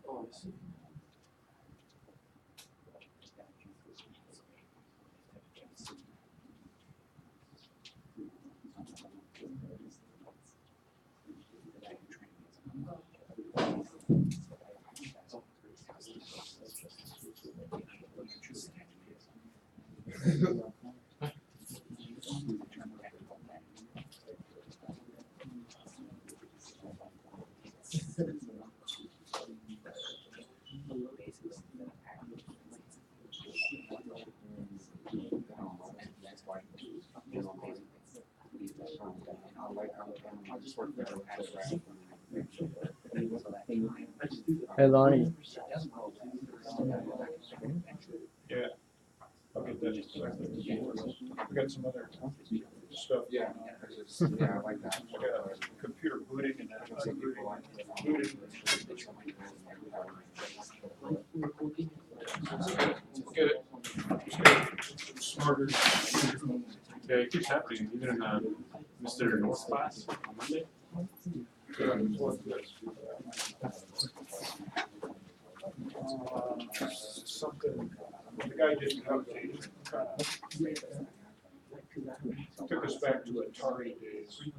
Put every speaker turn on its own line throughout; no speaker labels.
Oh, I see.
Hey Lonnie.
Yeah, I'll get that in a second. We got some other stuff.
Yeah, I like that.
I got computer booting and then unbooting. Get it. Smarter.
Yeah, it keeps happening, even in Mr. North's class on Monday.
Something, the guy didn't update it. Took us back to Atari days. He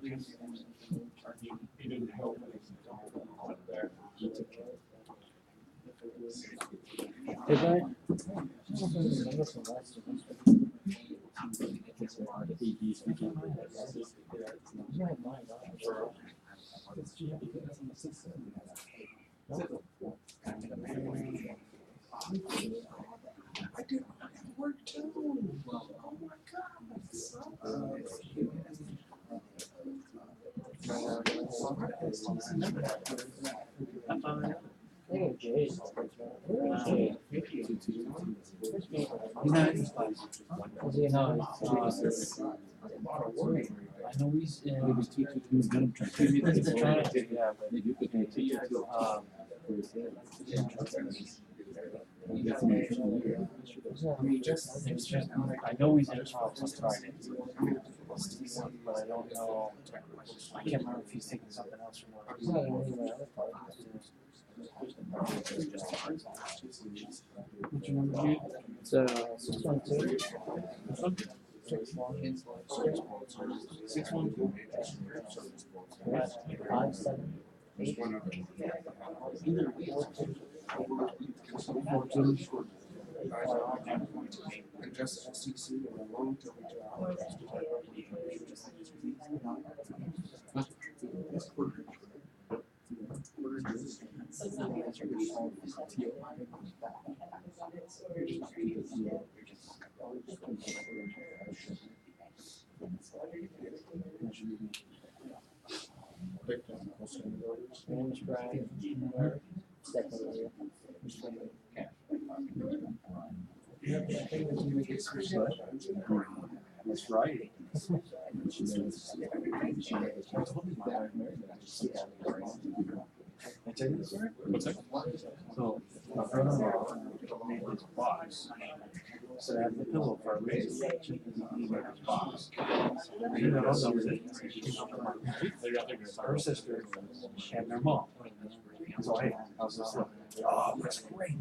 didn't help anything on that.
Hey guy.
I did work too. Oh my God.
Hey Jay.
He's not in his class.
Is he not? I know he's in.
He was teaching, he was gonna try to.
He's been trying to, yeah, but
You could continue to. I mean, just.
it's just, I know he's in a trial on Friday. But I don't know, I can't remember if he's taking something else or not. What's your number, Jude? It's 612. 612. 57.
And just SCC and a long term job.
Name's Brian. Second
That's right.
What's that?
So, my brother-in-law made this box. So I have the pillow for a raise. He made this box. You know, her sister and their mom. So, hey, how's this look? Oh, that's great.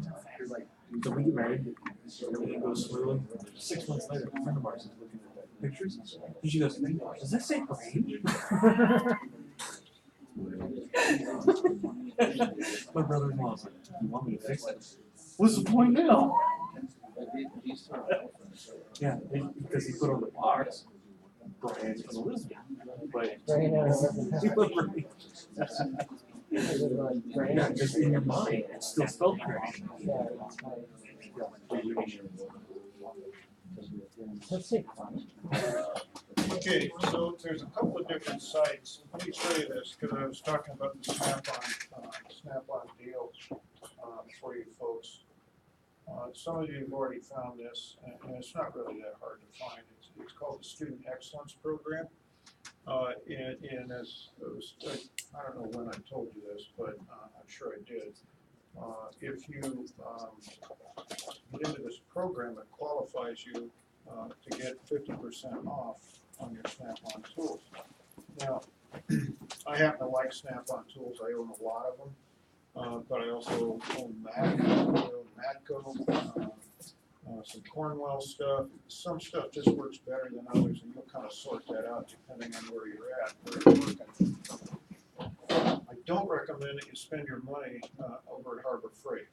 So we get married. Everything goes smoothly. 6 months later, a friend of ours is looking at the pictures. And she goes, does that say great? My brother-in-law's like, you want me to fix it? What's the point now? Yeah, because he put on the box, Brian's from Elizabeth. But yeah, just in your mind, it's still spelled correct.
Okay, so there's a couple of different sites. Let me show you this because I was talking about the Snap-on deals for you folks. Some of you have already found this, and it's not really that hard to find. It's called the Student Excellence Program. And as I don't know when I told you this, but I'm sure I did. If you get into this program, it qualifies you to get 50% off on your Snap-on tools. Now, I happen to like Snap-on tools. I own a lot of them. But I also own Matco, some Cornwell stuff. Some stuff just works better than others, and you'll kind of sort that out depending on where you're at, where you're working. I don't recommend that you spend your money over at Harbor Freight,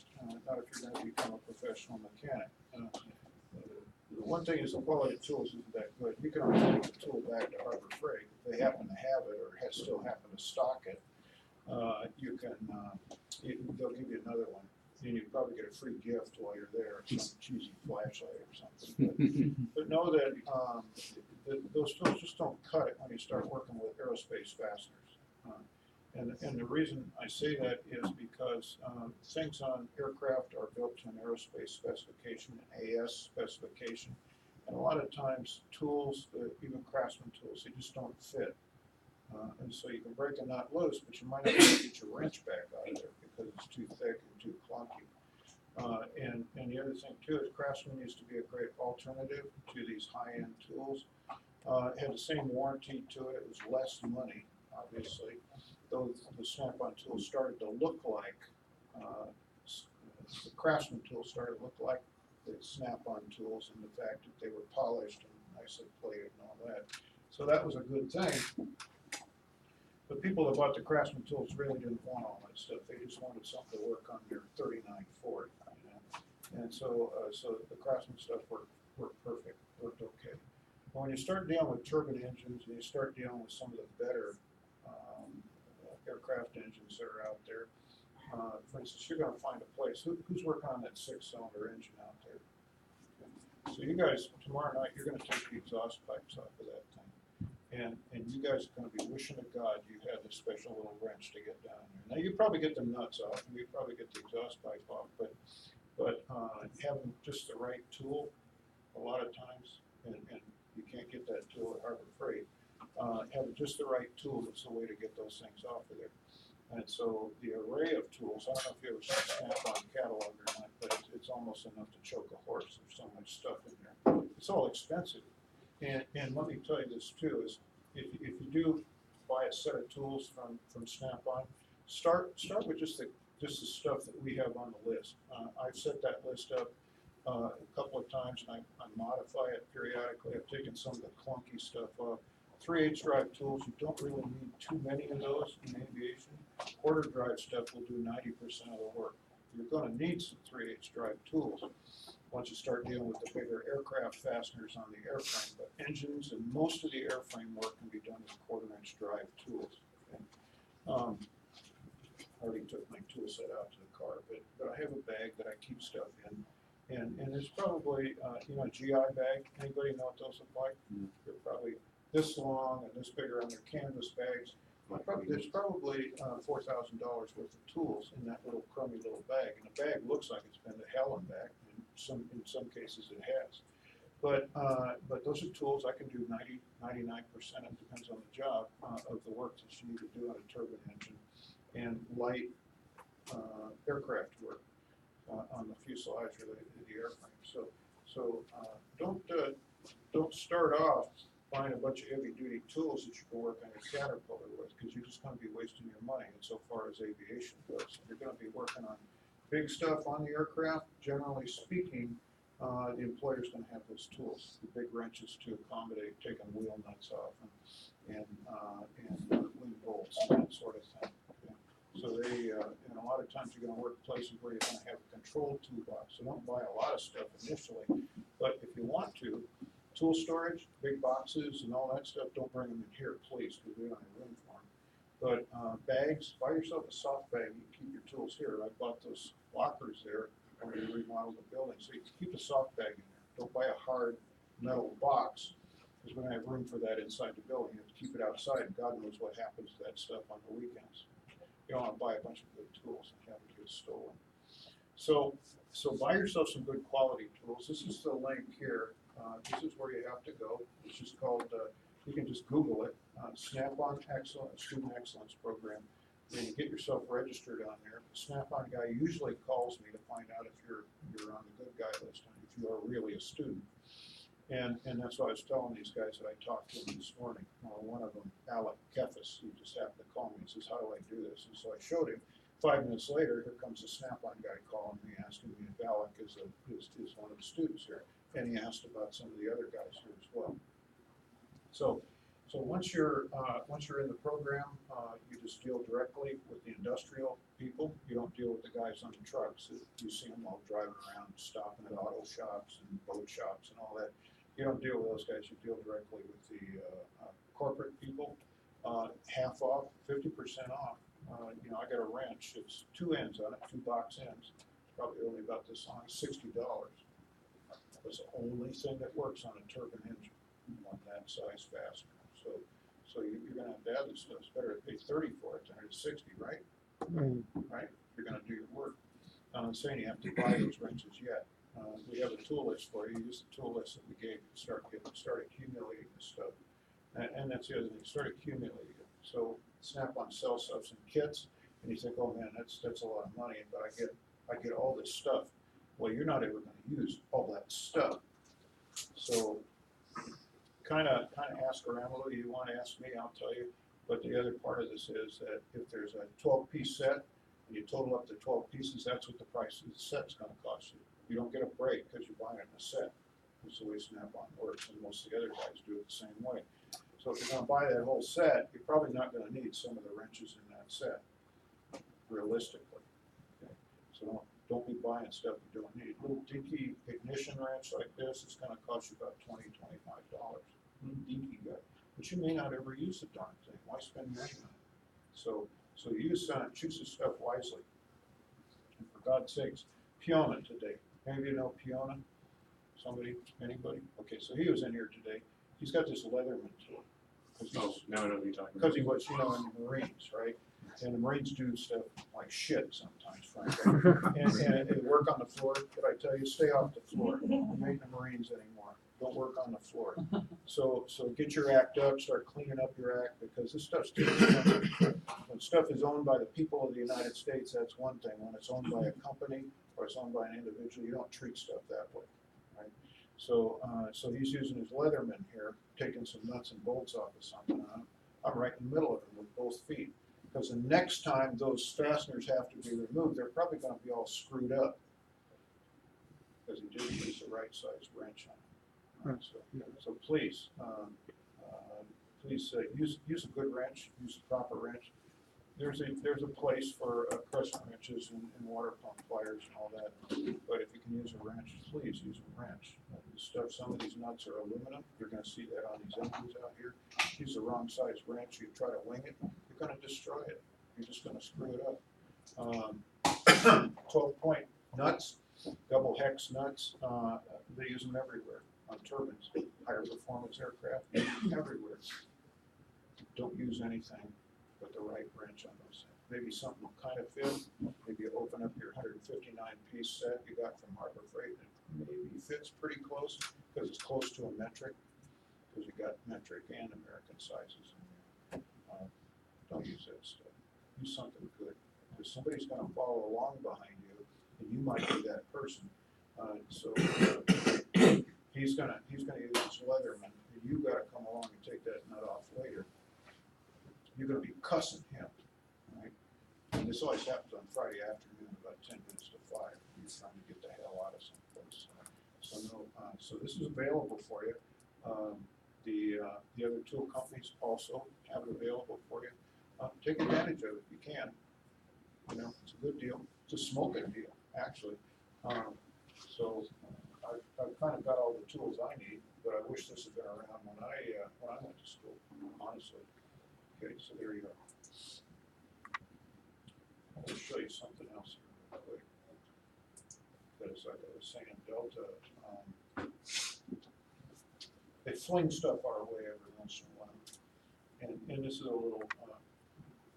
not if you're going to become a professional mechanic. The one thing is the quality of tools isn't that good. You can always take the tool back to Harbor Freight if they happen to have it or still happen to stock it. They'll give you another one. And you probably get a free gift while you're there, some cheesy flashlight or something. But know that those tools just don't cut it when you start working with aerospace fasteners. And the reason I say that is because things on aircraft are built to an aerospace specification, an AS specification. And a lot of times tools, even Craftsman tools, they just don't fit. And so you can break a nut loose, but you might not be able to get your wrench back out of there because it's too thick and too clunky. And the other thing too is Craftsman used to be a great alternative to these high-end tools. It had the same warranty to it. It was less money, obviously. Though the Snap-on tools started to look like, the Craftsman tools started to look like the Snap-on tools in the fact that they were polished and nicely plated and all that. So that was a good thing. The people that bought the Craftsman tools really didn't want all that stuff. They just wanted something to work on their 39 Ford. You know? And so the Craftsman stuff worked perfect, worked okay. But when you start dealing with turbine engines and you start dealing with some of the better aircraft engines that are out there, for instance, you're going to find a place. Who's working on that 6-cylinder engine out there? So you guys, tomorrow night, you're going to take the exhaust pipes off of that thing. And you guys are going to be wishing to God you had this special little wrench to get down there. Now you probably get the nuts off, and you probably get the exhaust pipe off, but having just the right tool, a lot of times, and you can't get that tool at Harbor Freight, having just the right tool is the way to get those things off of there. And so the array of tools, I don't know if you ever seen a Snap-on catalog or not, but it's almost enough to choke a horse. There's so much stuff in there. It's all expensive. And let me tell you this too, is if you do buy a set of tools from Snap-on, start with just the stuff that we have on the list. I've set that list up a couple of times, and I modify it periodically. I've taken some of the clunky stuff off. 3/8 drive tools, you don't really need too many of those in aviation. Quarter drive stuff will do 90% of the work. You're going to need some 3/8 drive tools once you start dealing with the bigger aircraft fasteners on the airframe. But engines and most of the airframe work can be done with 1/4-inch drive tools. Okay? I already took my tool set out to the car, but I have a bag that I keep stuff in. And there's probably, a GI bag. Anybody know what those look like? They're probably this long and this bigger on their canvas bags. There's probably $4,000 worth of tools in that little crummy little bag. And the bag looks like it's been to hell and back. In some cases it has. But those are tools I can do 99%, it depends on the job, of the work that you need to do on a turbine engine and light aircraft work on the fuselage or the airframe. So don't start off buying a bunch of heavy duty tools that you can work on your Caterpillar with, because you're just going to be wasting your money insofar as aviation goes. You're going to be working on big stuff on the aircraft. Generally speaking, the employer's going to have those tools, the big wrenches to accommodate taking wheel nuts off and wing bolts and that sort of thing. Okay? So a lot of times you're going to work places where you're going to have a controlled toolbox. So don't buy a lot of stuff initially, but if you want to, tool storage, big boxes and all that stuff, don't bring them in here, please, because we don't have room for them. But bags, buy yourself a soft bag. You can keep your tools here. I bought those lockers there when we remodeled the building, so you can keep a soft bag in there. Don't buy a hard metal box, because we don't have room for that inside the building. You have to keep it outside, and God knows what happens to that stuff on the weekends. You don't want to buy a bunch of good tools and have them get stolen. So buy yourself some good quality tools. This is the link here. This is where you have to go. It's just called, you can just Google it, Snap-on Student Excellence Program. Then you get yourself registered on there. The Snap-on guy usually calls me to find out if you're on the good guy list and if you are really a student. And that's what I was telling these guys that I talked to this morning. One of them, Alec Kefis, he just happened to call me and says, how do I do this? And so I showed him. 5 minutes later, here comes a Snap-on guy calling me, asking me if Alec is one of the students here. And he asked about some of the other guys here as well. So once you're in the program, you just deal directly with the industrial people. You don't deal with the guys on the trucks. You see them all driving around, stopping at auto shops and boat shops and all that. You don't deal with those guys. You deal directly with the corporate people. Half off, 50% off. You know, I got a wrench. It's 2 ends on it, 2 box ends. It's probably only about this long, $60. That's the only thing that works on a turbine engine on that size fastener. So you're gonna have to have this stuff. It's better to pay 30 for it than it is 60, right? Right? You're gonna do your work. I'm not saying you have to buy those wrenches yet. We have a tool list for you. Use the tool list that we gave you. Start accumulating this stuff. And that's the other thing. Start accumulating it. So Snap-on sells stuff in kits, and you think, oh man, that's a lot of money, but I get all this stuff. Well, you're not ever going to use all that stuff. So kind of ask around a little. You want to ask me, I'll tell you. But the other part of this is that if there's a 12-piece set and you total up the 12 pieces, that's what the price of the set's going to cost you. You don't get a break because you're buying it in a set. That's the way Snap-on works, and most of the other guys do it the same way. So if you're going to buy that whole set, you're probably not going to need some of the wrenches in that set, realistically. Okay? So don't be buying stuff you don't need. A little dinky ignition wrench like this is going to cost you about $20, $25. Dinky guy. But you may not ever use the darn thing. Why spend money on it? So choose the stuff wisely. And for God's sakes, Piona today. Any of you know Piona? Somebody? Anybody? Okay, so he was in here today. He's got this Leatherman tool.
Oh, now I know what you're talking about.
Because he was, you know, in the Marines, right? And the Marines do stuff like shit sometimes, frankly. and they work on the floor. Did I tell you, stay off the floor? You ain't in the Marines anymore. Don't work on the floor. So get your act up, start cleaning up your act, because this stuff's too expensive. When stuff is owned by the people of the United States, that's one thing. When it's owned by a company or it's owned by an individual, you don't treat stuff that way, right? So he's using his Leatherman here, taking some nuts and bolts off of something. I'm right in the middle of him with both feet. Because the next time those fasteners have to be removed, they're probably going to be all screwed up. Because he didn't use the right size wrench on it. Right? So please, use a good wrench, use a proper wrench. There's a place for crescent wrenches and water pump pliers and all that. But if you can use a wrench, please use a wrench. Some of these nuts are aluminum. You're going to see that on these engines out here. Use the wrong size wrench. You try to wing it, you're going to destroy it. You're just going to screw it up. 12-point nuts, double hex nuts. They use them everywhere on turbines. Higher performance aircraft, everywhere. Don't use anything but the right wrench on those things. Maybe something will kind of fit. Maybe you open up your 159-piece set you got from Harbor Freight, and maybe fits pretty close because it's close to a metric, because you got metric and American sizes in there. Don't use that stuff. Use something good, because somebody's going to follow along behind you, and you might be that person. He's gonna use his Leatherman, and you got to come along and take that nut off later. You're going to be cussing him, right? And this always happens on Friday afternoon, about 10 minutes to 5. You're trying to get the hell out of someplace. So this is available for you. The other tool companies also have it available for you. Take advantage of it if you can. You know, it's a good deal. It's a smoking deal, actually. So I've kind of got all the tools I need, but I wish this had been around when I went to school, honestly. Okay, so there you go. I'll show you something else here real quick. Because like I was saying, Delta, they fling stuff our way every once in a while. And this is a little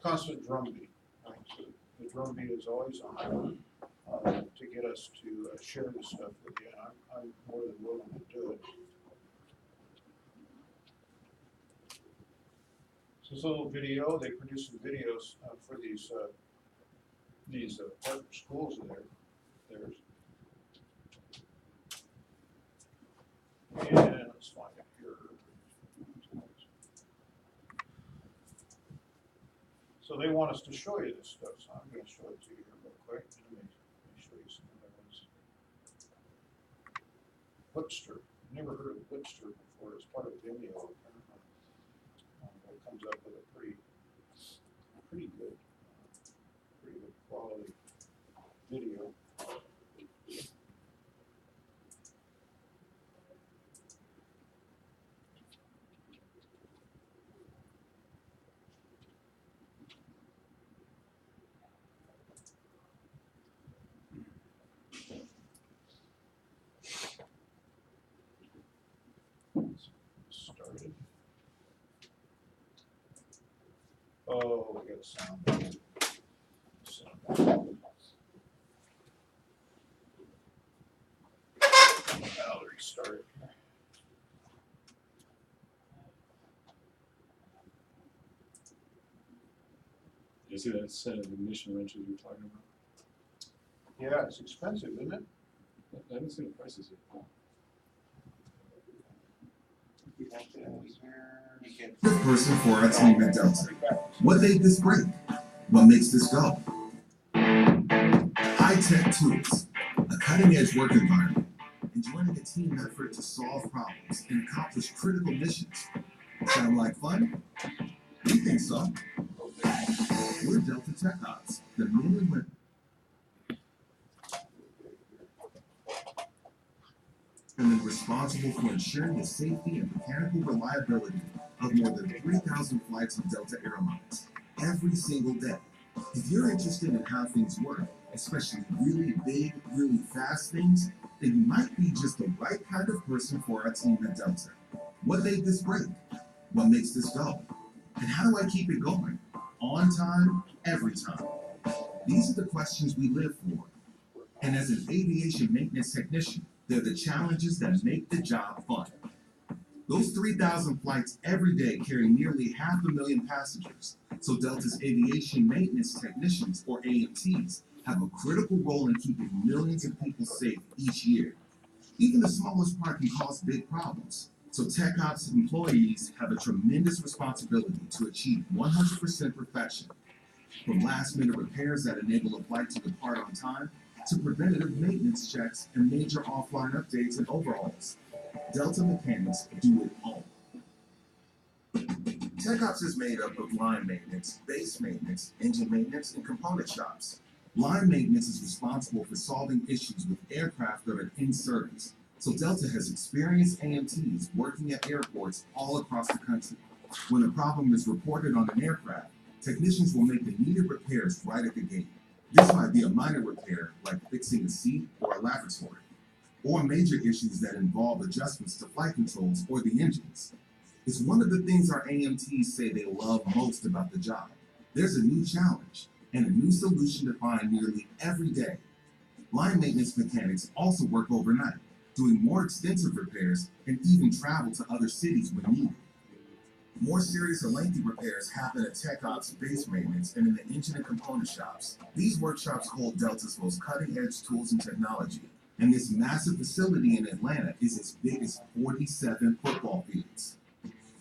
constant drumbeat. Right? So the drumbeat is always on to get us to share this stuff with you. And I'm more than willing to do it. This little video, they produce some videos for these partner schools of theirs. And let's find it here. So they want us to show you this stuff, so I'm gonna show it to you here real quick. Let me show you some other ones. Bookster, never heard of Bookster before, it's part of Vimeo. It comes up with a pretty good quality video. Started. Oh, we got sound. I'll restart it.
You see that set of ignition wrenches you're talking about?
Yeah, it's expensive, isn't it?
I haven't seen the prices yet.
The person for our team at Delta. What made this break? What makes this go? High-tech tools, a cutting-edge work environment, and joining a team effort to solve problems and accomplish critical missions. Sound like fun? We think so. We're Delta Tech Ops, the men and women. And then responsible for ensuring the safety and mechanical reliability of more than 3,000 flights of Delta Airlines every single day. If you're interested in how things work, especially really big, really fast things, then you might be just the right kind of person for our team at Delta. What made this break? What makes this go? And how do I keep it going? On time, every time. These are the questions we live for. And as an aviation maintenance technician, they're the challenges that make the job fun. Those 3,000 flights every day carry nearly 500,000 passengers, so Delta's aviation maintenance technicians, or AMTs, have a critical role in keeping millions of people safe each year. Even the smallest part can cause big problems, so Tech Ops employees have a tremendous responsibility to achieve 100% perfection. From last-minute repairs that enable a flight to depart on time, to preventative maintenance checks and major offline updates and overhauls, Delta mechanics do it all. Tech Ops is made up of line maintenance, base maintenance, engine maintenance, and component shops. Line maintenance is responsible for solving issues with aircraft that are in service, so Delta has experienced AMTs working at airports all across the country. When a problem is reported on an aircraft, technicians will make the needed repairs right at the gate. This might be a minor repair, like fixing a seat or a lavatory, or major issues that involve adjustments to flight controls or the engines. It's one of the things our AMTs say they love most about the job. There's a new challenge and a new solution to find nearly every day. Line maintenance mechanics also work overnight, doing more extensive repairs and even travel to other cities when needed. More serious or lengthy repairs happen at Tech Ops base maintenance and in the engine and component shops. These workshops hold Delta's most cutting-edge tools and technology, and this massive facility in Atlanta is as big as 47 football fields.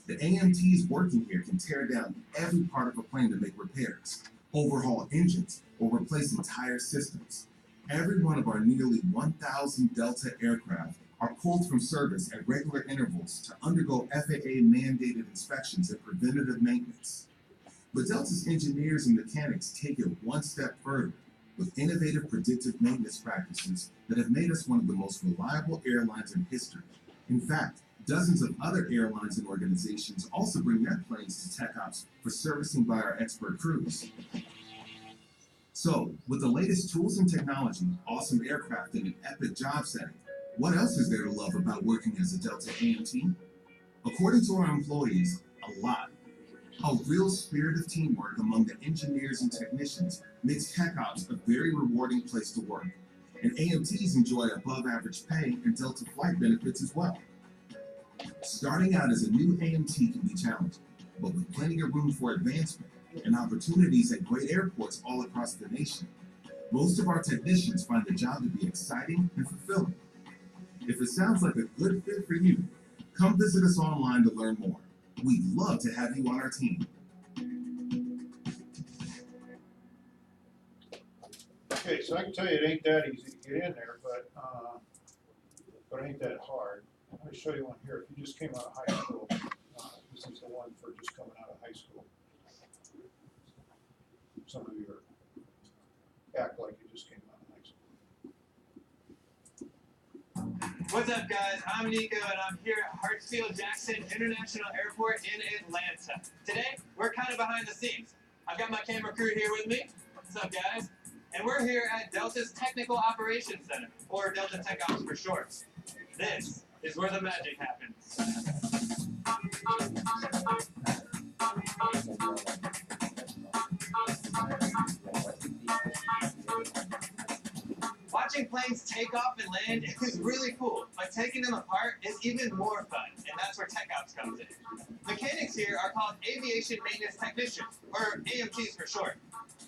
The AMTs working here can tear down every part of a plane to make repairs, overhaul engines, or replace entire systems. Every one of our nearly 1,000 Delta aircraft are pulled from service at regular intervals to undergo FAA-mandated inspections and preventative maintenance. But Delta's engineers and mechanics take it one step further with innovative predictive maintenance practices that have made us one of the most reliable airlines in history. In fact, dozens of other airlines and organizations also bring their planes to Tech Ops for servicing by our expert crews. So, with the latest tools and technology, awesome aircraft, and an epic job setting, what else is there to love about working as a Delta AMT? According to our employees, a lot. A real spirit of teamwork among the engineers and technicians makes Tech Ops a very rewarding place to work. And AMTs enjoy above average pay and Delta flight benefits as well. Starting out as a new AMT can be challenging, but with plenty of room for advancement and opportunities at great airports all across the nation, most of our technicians find the job to be exciting and fulfilling. If it sounds like a good fit for you, come visit us online to learn more. We'd love to have you on our team.
Okay, so I can tell you it ain't that easy to get in there, but it ain't that hard. Let me show you one here. If you just came out of high school, this is the one for just coming out of high school. Some of you act like you just came out of high school.
What's up, guys? I'm Nico, and I'm here at Hartsfield-Jackson International Airport in Atlanta. Today, we're kind of behind the scenes. I've got my camera crew here with me. What's up, guys? And we're here at Delta's Technical Operations Center, or Delta Tech Ops for short. This is where the magic happens. Watching planes take off and land is really cool, but taking them apart is even more fun, and that's where Tech Ops comes in. Mechanics here are called Aviation Maintenance Technicians, or AMTs for short.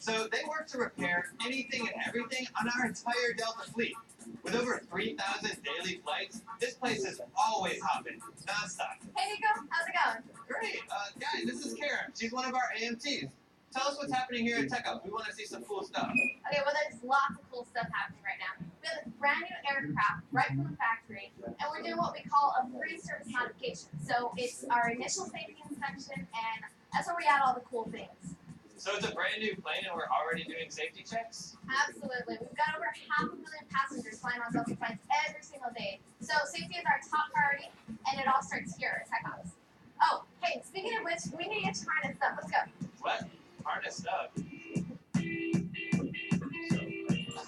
So they work to repair anything and everything on our entire Delta fleet. With over 3,000 daily flights, this place is always hopping, nonstop.
Hey Nico, how's it going?
Great, guys, this is Karen. She's one of our AMTs. Tell us what's happening here at Tech Ops. We want to see some cool stuff.
Okay, well there's lots of cool stuff happening right now. We have a brand new aircraft right from the factory, and we're doing what we call a pre-service modification. So it's our initial safety inspection, and that's where we add all the cool things.
So it's a brand new plane and we're already doing safety checks?
Absolutely. We've got over 500,000 passengers flying on Delta flights every single day. So safety is our top priority, and it all starts here at Tech Ops. Oh, hey, speaking of which, we need to get you harnessed up. Let's go.
What? Harnessed up?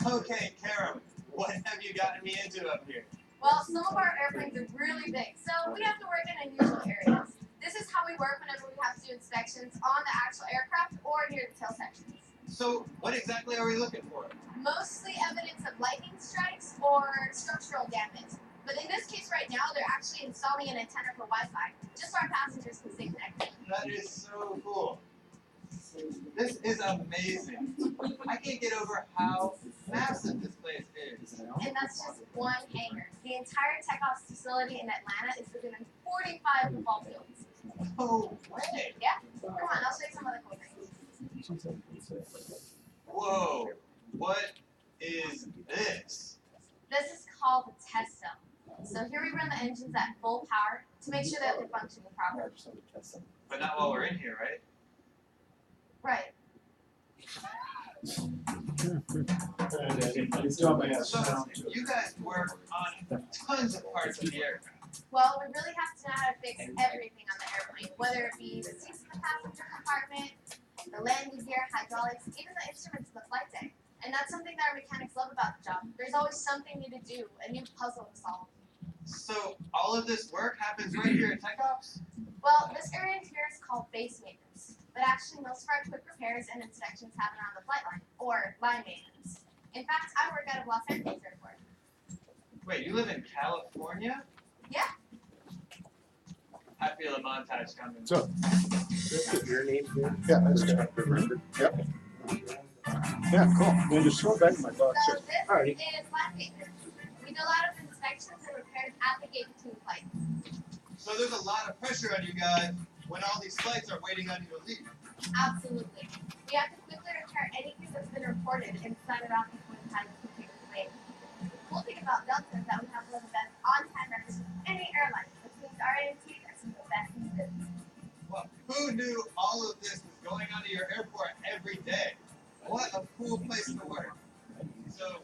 Okay, Karen, what have you gotten me into up here?
Well, some of our airplanes are really big, so we have to work in unusual areas. This is how we work whenever we have to do inspections on the actual aircraft or near the tail sections.
So, what exactly are we looking for?
Mostly evidence of lightning strikes or structural damage. But in this case right now, they're actually installing an antenna for Wi-Fi, just so our passengers can stay connected.
That is so cool. This is amazing. I can't get over how massive this place is.
And that's just one hangar. The entire Tech Ops facility in Atlanta is within 45 football fields.
No way.
Yeah? Come on, I'll show you some other cool things.
Whoa. What is this?
This is called the test cell. So here we run the engines at full power to make sure that they're functioning properly.
But not while we're in here, right?
Right.
It's dumbass
So,
sound to it.
you guys work on tons of parts of the aircraft.
Well, we really have to know how to fix everything on the airplane, whether it be the seats in the passenger compartment, the landing gear, hydraulics, even the instruments in the flight deck. And that's something that our mechanics love about the job. There's always something new to do, a new puzzle to solve.
So, all of this work happens right here at Tech Ops?
Well, this area here is called base maintenance, but actually most of our quick repairs and inspections happen on the flight line, or line maintenance. In fact, I work out of Los Angeles Airport.
Wait, you live in California?
Yeah.
I feel a montage coming.
So,
Your name here?
yeah, that's good. Yep. Yeah, cool. Then just throw it back in my box
So
here.
this
Alrighty.
is line maintenance. We do a lot of inspections and repairs at the gate between flights.
So there's a lot of pressure on you guys when all these flights are waiting on you to leave.
Absolutely. We have to quickly repair anything that's been reported and sign it off before the time is completely late. The cool thing about Delta is that we have one of the best on-time records of any airline, which means our AMTs are some of the best in the business.
Well, who knew all of this was going on to your airport every day? What a cool place to work. So,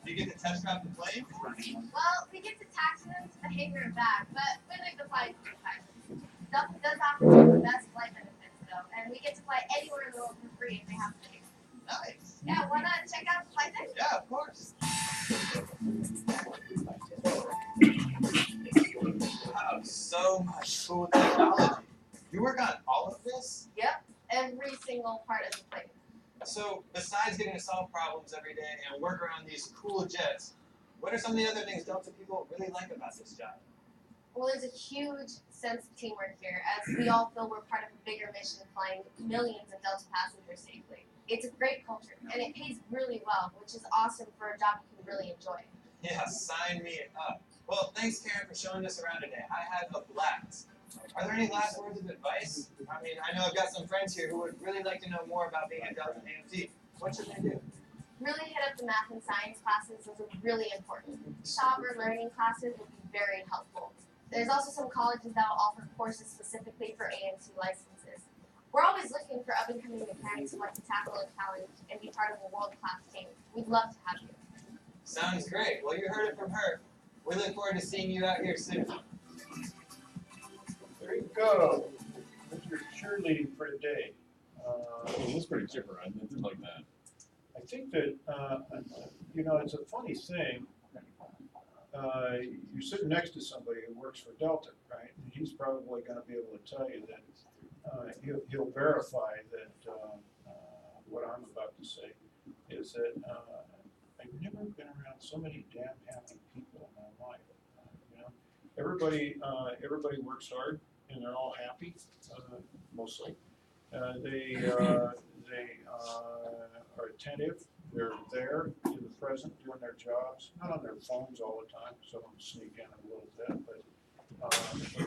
do you get to test drive the plane?
Well, we get to taxi them to the hangar and back, but we leave the flight for the time. Delta does offer some of the best flight benefits, though, and we get to fly anywhere in the world for free if they have to.
Nice.
Yeah, wanna check out the flight deck?
Yeah, of course. Wow, so much cool technology. You work on all of this?
Yep, every single part of the plane.
So, besides getting to solve problems every day and work around these cool jets, what are some of the other things Delta people really like about this job?
Well, there's a huge sense of teamwork here, as we all feel we're part of a bigger mission flying millions of Delta passengers safely. It's a great culture, and it pays really well, which is awesome for a job you can really enjoy.
Yeah, sign me up. Well, thanks, Karen, for showing us around today. I had a blast. Are there any last words of advice? I mean, I know I've got some friends here who would really like to know more about being a Delta AMT. What should they do?
really hit up the math and science classes. Those are really important. Shop or learning classes will be very helpful. There's also some colleges that will offer courses specifically for AMC licenses. We're always looking for up-and-coming mechanics who like to tackle a challenge and be part of a world-class team. We'd love to have you.
Sounds great. Well, you heard it from her. We look forward to seeing you out here soon.
There you go. That's your cheerleading for today.
It was pretty chipper. I did like that.
I think that, you know, it's a funny thing. You're sitting next to somebody who works for Delta, right? And he's probably going to be able to tell you that he'll verify that what I'm about to say is that I've never been around so many damn happy people in my life. You know, everybody works hard and they're all happy, mostly. They are attentive. They're there in the present, doing their jobs, not on their phones all the time. Some of them sneak in a little bit, but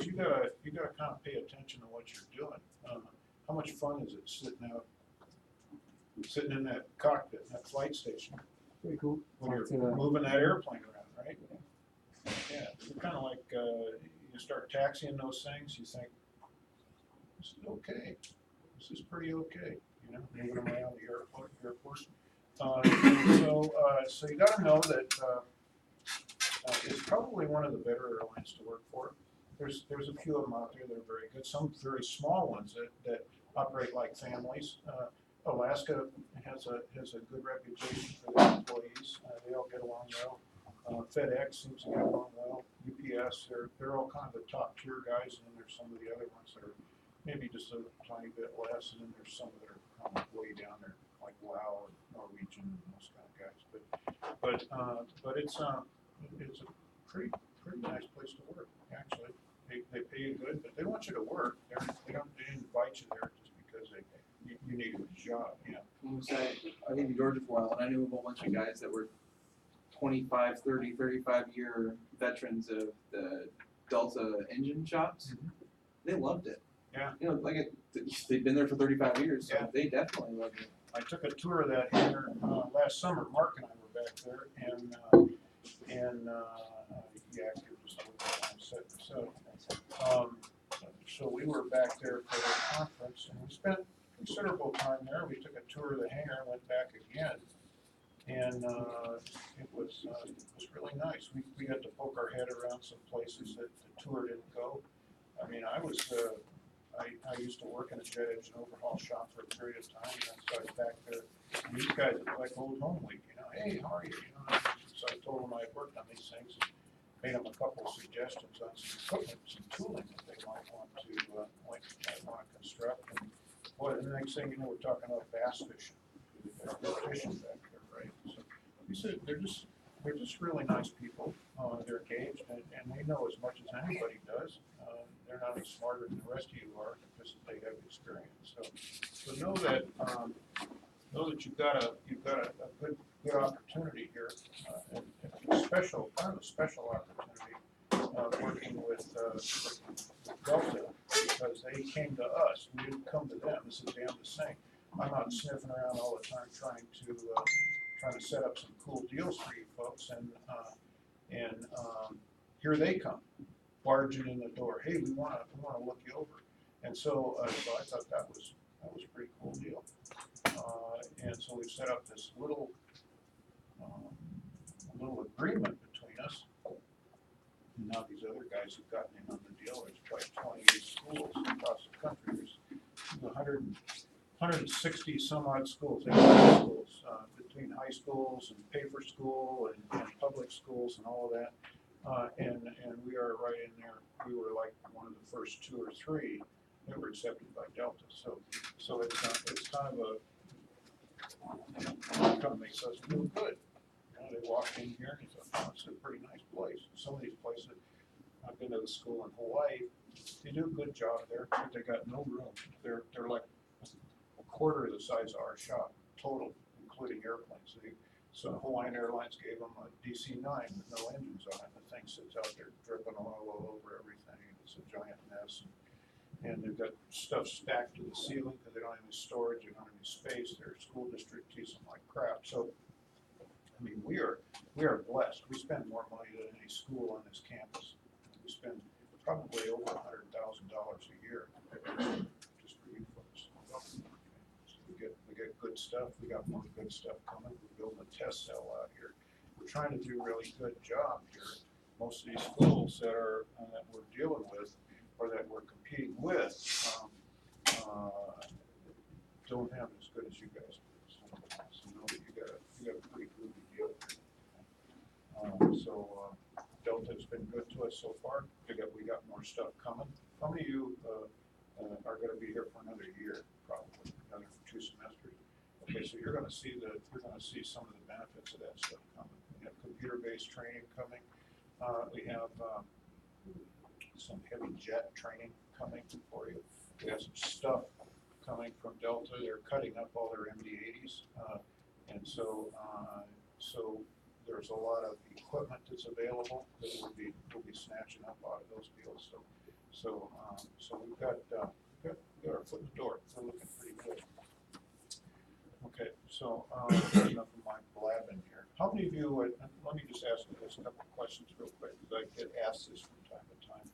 you gotta kind of pay attention to what you're doing. How much fun is it sitting in that cockpit, in that flight station,
Pretty cool.
when you're moving that airplane around, right? Yeah, it's kind of like you start taxiing those things. You think, this is okay. This is pretty okay. You know, moving them around the airport. So you got to know that it's probably one of the better airlines to work for. There's a few of them out there that are very good. Some very small ones that operate like families. Alaska has a good reputation for their employees. They all get along well. FedEx seems to get along well. UPS, they're all kind of the top tier guys, and then there's some of the other ones that are maybe just a tiny bit less, and then there's some that are kind of way down there, like WOW or Norwegian and those kind of guys. But it's a pretty nice place to work, actually. They pay you good, but they want you to work. They didn't invite you there just because you needed a job, you know.
I lived in Georgia for a while, and I knew a whole bunch of guys that were 25, 30, 35-year veterans of the Delta engine shops.
Mm-hmm.
They loved it.
Yeah.
You know, they've been there for 35 years, so
Yeah.
they definitely loved it.
I took a tour of that hangar last summer. Mark and I were back there, and yeah, you're just looking so we were back there for the conference, and we spent considerable time there. We took a tour of the hangar and went back again, and it was really nice. We got to poke our head around some places that the tour didn't go. I mean, I used to work in a jet engine overhaul shop for a period of time, and so I was back there. And these guys are like old home week, you know. Hey, how are you? You know. So I told them I had worked on these things, and made them a couple of suggestions on some equipment, some tooling that they might want to construct. And boy, the next thing you know, we're talking about bass fishing. They're fishing back there, right? So we said they're just really nice people. They're engaged, and they know as much as anybody does. They're not any smarter than the rest of you are, just they have experience. So know that you've got a good opportunity here, and a special opportunity working with Delta, because they came to us. We didn't come to them. This is damn the same. I'm not sniffing around all the time trying to set up some cool deals for you folks, and here they come, barging in the door. Hey, we want to look you over, and so I thought that was a pretty cool deal, and so we set up this little agreement between us. And now these other guys have gotten in on the deal. There's probably 28 schools across the country. There's 160 some odd schools, between high schools and pay for school and public schools and all of that. And we are right in there. We were like one of the first 2 or 3 that were accepted by Delta. So it's kind of a company makes us feel good. You know, they walked in here and thought, oh, it's a pretty nice place. Some of these places, I've been to the school in Hawaii. They do a good job there, but they got no room. They're like a quarter of the size of our shop total, including airplanes. So Hawaiian Airlines gave them a DC-9 with no engines on it. The thing sits out there dripping oil all over everything. It's a giant mess. And they've got stuff stacked to the ceiling because they don't have any storage, they don't have any space. Their school district treats them like crap. So we are blessed. We spend more money than any school on this campus. We spend probably over $100,000 a year just for you folks. So we get good stuff. We got more good stuff coming. We're building a test cell out here. We're trying to do a really good job here. Most of these schools that are that we're dealing with or that we're competing with don't have it as good as you guys do. So know that you got a pretty groovy deal here. Delta's been good to us so far. We got more stuff coming. How many of you are going to be here for another year? Probably another 2 semesters. Okay, so you're going to see some of the benefits of that stuff coming. We have computer-based training coming. We have some heavy jet training coming for you. We have some stuff coming from Delta. They're cutting up all their MD-80s, and so there's a lot of equipment that's available that we'll be snatching up out of those deals. So we've got our foot in the door. We're looking pretty good. Okay, so enough of my blabbing here. How many of you let me just ask you this a couple of questions real quick, because I get asked this from time to time.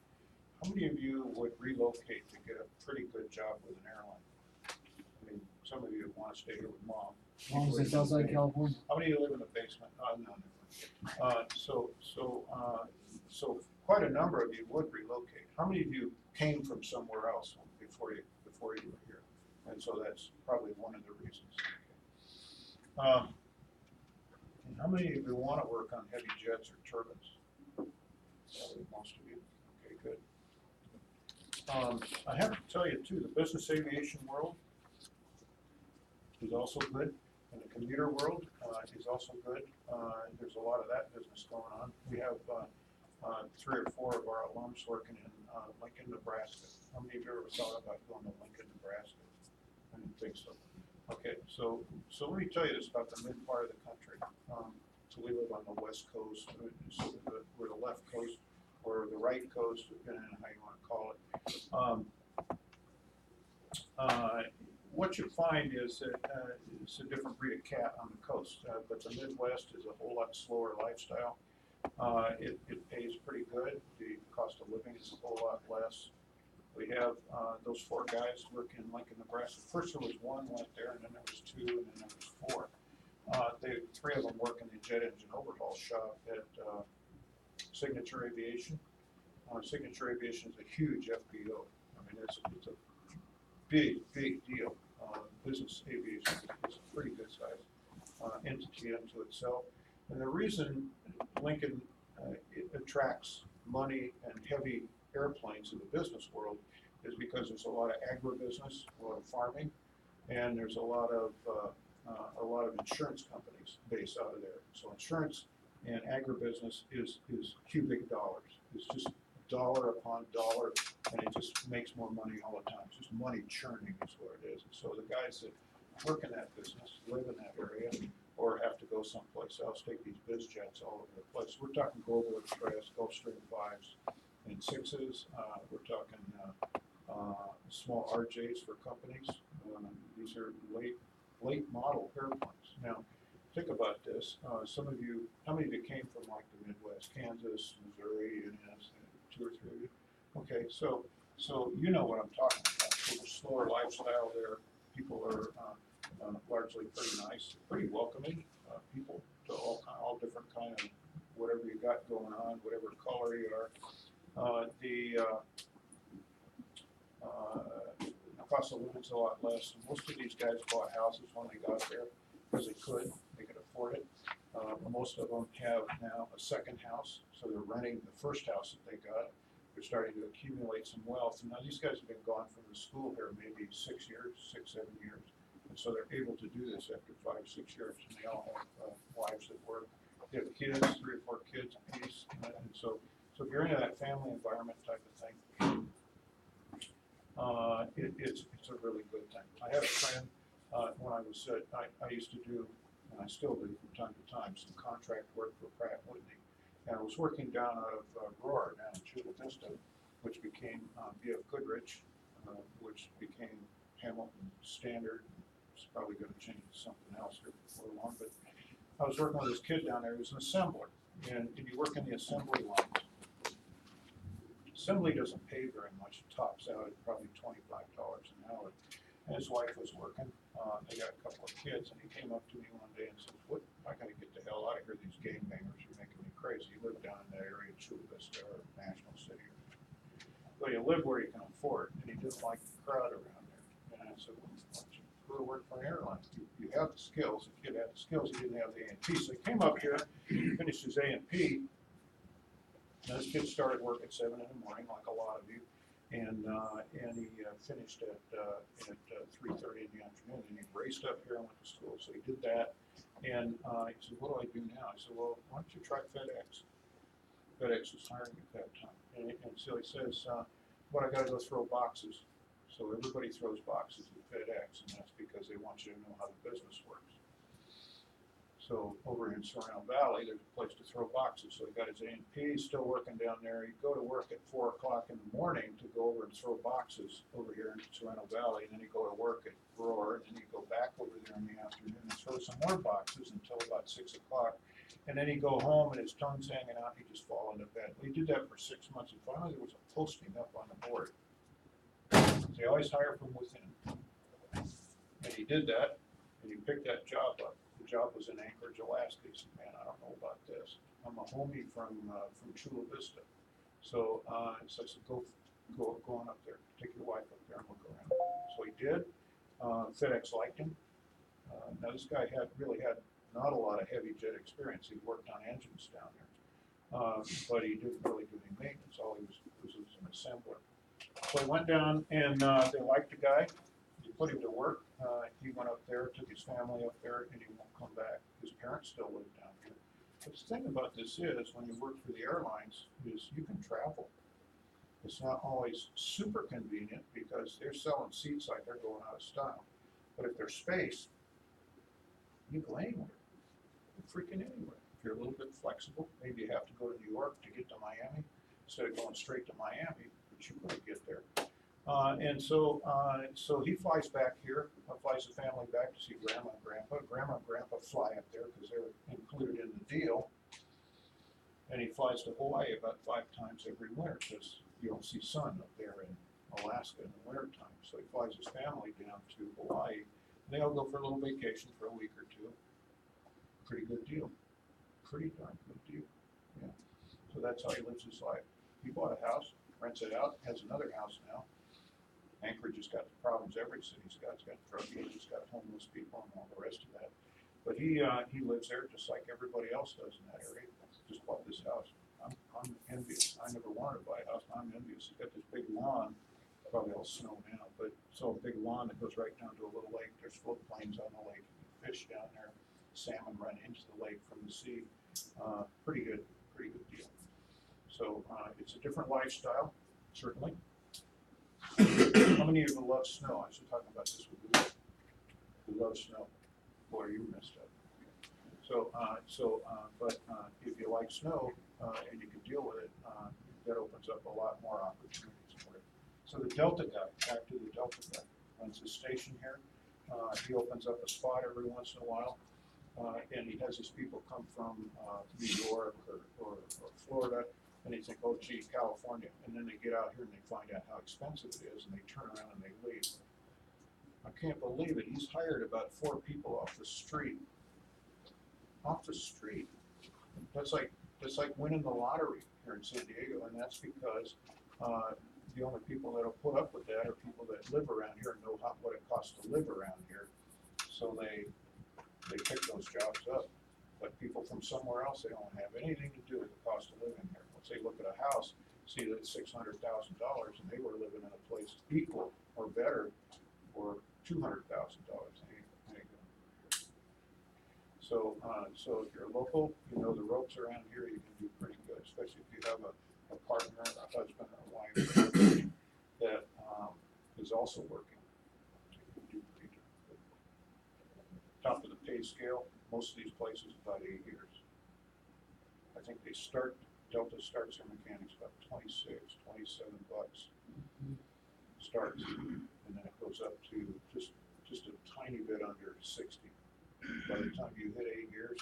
How many of you would relocate to get a pretty good job with an airline? I mean, some of you want to stay here with mom.
As long as it's outside California.
How many of you live in the basement? No. So quite a number of you would relocate. How many of you came from somewhere else before you were here? And so that's probably one of the reasons. And how many of you want to work on heavy jets or turbines? Probably most of you. Okay, good. I have to tell you too, the business aviation world is also good, and the commuter world is also good. There's a lot of that business going on. We have 3 or 4 of our alums working in Lincoln, Nebraska. How many of you ever thought about going to Lincoln, Nebraska? I didn't think so. Okay, so let me tell you this about the mid part of the country. So we live on the west coast, so we're the left coast, or the right coast, depending on how you want to call it. What you find is that it's a different breed of cat on the coast, but the Midwest is a whole lot slower lifestyle. It pays pretty good. The cost of living is a whole lot less. We have those 4 guys working in Lincoln, Nebraska. First there was 1 went there, and then there was 2, and then there was 4. 3 of them work in the jet engine overhaul shop at Signature Aviation. Signature Aviation is a huge FBO. I mean, it's a big deal. Business aviation is a pretty good size entity unto itself. And the reason Lincoln it attracts money and heavy airplanes in the business world is because there's a lot of agribusiness, a lot of farming, and there's a lot of insurance companies based out of there. So insurance and agribusiness is cubic dollars. It's just dollar upon dollar, and it just makes more money all the time. It's just money churning is what it is. And so the guys that work in that business, live in that area, or have to go someplace else, take these biz jets all over the place. We're talking Global Express, Gulfstream 5s and 6s. We're talking small RJs for companies. These are late model airplanes. Now, think about this. Some of you, how many of you came from like the Midwest, Kansas, Missouri, and 2 or 3 of you? Okay, so you know what I'm talking about. So the slower lifestyle there. People are largely pretty nice, pretty welcoming people to all different kind of whatever you got going on, whatever color you are. The cost of living's a lot less. Most of these guys bought houses when they got there because they could afford it. Most of them have now a second house, so they're renting the first house that they got. They're starting to accumulate some wealth. And now these guys have been gone from the school here maybe 6 years, 6, 7 years. And so they're able to do this after 5, 6 years. And they all have wives that work. They have kids, 3 or 4 kids apiece. And so if you're into that family environment type of thing, it's a really good thing. I had a friend when I was I used to do, and I still do from time to time, some contract work for Pratt & Whitney. And I was working down out of Roar, down in Chula Vista, which became BF Goodrich, which became Hamilton Standard. It's probably going to change to something else here before long, but I was working with this kid down there, he was an assembler, and you work in the assembly lines. Assembly doesn't pay very much, it tops out at probably $25 an hour. And his wife was working, they got a couple of kids, and he came up to me one day and said, "What, I gotta get the hell out of here, these gangbangers are making me crazy." He lived down in that area, Chula Vista or National City. But you live where you can afford, and he didn't like the crowd around there. And I said, "Well, why don't you go to work for an airline? You have the skills." The kid had the skills, he didn't have the A&P. So he came up here, finished his A&P. Now, this kid started work at 7 in the morning, like a lot of you, and he finished at 3:30 in the afternoon. And he raced up here and went to school. So he did that, and he said, "What do I do now?" I said, "Well, why don't you try FedEx?" FedEx was hiring at that time, and so he says, "But I got to go throw boxes." So everybody throws boxes at FedEx, and that's because they want you to know how the business works. So over in Sorrento Valley, there's a place to throw boxes. So he got his A&P, still working down there. He'd go to work at 4 o'clock in the morning to go over and throw boxes over here in Sorrento Valley. And then he'd go to work at Roar, and then he'd go back over there in the afternoon and throw some more boxes until about 6 o'clock. And then he'd go home and his tongue's hanging out, and he'd just fall into bed. He did that for 6 months, and finally there was a posting up on the board. They always hire from within. And he did that, and he picked that job up. The job was in Anchorage, Alaska. He said, "Man, I don't know about this. I'm a homie from Chula Vista." So I said, go on up there. Take your wife up there and look around. So he did. FedEx liked him. Now this guy really had not a lot of heavy jet experience. He worked on engines down there, but he didn't really do any maintenance. All he was an assembler. So he went down, and they liked the guy. He put him to work. He went up there, took his family up there, and he won't come back. His parents still live down here. But the thing about this is, when you work for the airlines, is you can travel. It's not always super convenient because they're selling seats like they're going out of style. But if there's space, you go anywhere. Freaking anywhere. If you're a little bit flexible, maybe you have to go to New York to get to Miami instead of going straight to Miami, but you could get there. So he flies back here, flies the family back to see Grandma and Grandpa. Grandma and Grandpa fly up there because they're included in the deal. And he flies to Hawaii about 5 times every winter because you don't see sun up there in Alaska in the winter time. So he flies his family down to Hawaii. And they all go for a little vacation for a week or two. Pretty good deal. Pretty darn good deal. Yeah. So that's how he lives his life. He bought a house, rents it out, has another house now. Anchorage has got the problems every city's got. It's got drug dealers, it's got homeless people, and all the rest of that. But he lives there just like everybody else does in that area. Just bought this house. I'm envious. I never wanted to buy a house. I'm envious. He's got this big lawn, probably all snow now, but so a big lawn that goes right down to a little lake. There's floatplanes on the lake, fish down there, salmon run into the lake from the sea. Pretty good deal. So it's a different lifestyle, certainly. How many of you love snow? I should talk about this with you. Who love snow? Boy, you messed up. But if you like snow and you can deal with it, that opens up a lot more opportunities for it. So the Delta guy, back to the Delta guy, runs a station here. He opens up a spot every once in a while, and he has his people come from New York or Florida. And they think, "Oh, gee, California," and then they get out here and they find out how expensive it is, and they turn around and they leave. I can't believe it. He's hired about 4 people off the street. Off the street. That's like winning the lottery here in San Diego, and that's because the only people that'll put up with that are people that live around here and know what it costs to live around here. So they pick those jobs up. But people from somewhere else, they don't have anything to do with the cost of living here. Once they look at a house, see that it's $600,000, and they were living in a place equal or better for $200,000. There you go. So if you're local, you know the ropes around here, you can do pretty good, especially if you have a partner, a husband, or a wife that is also working. You can do pretty good. Top of the pay scale. Most of these places about 8 years. I think Delta starts their mechanics about 26, 27 bucks. Starts, and then it goes up to just a tiny bit under 60. By the time you hit 8 years,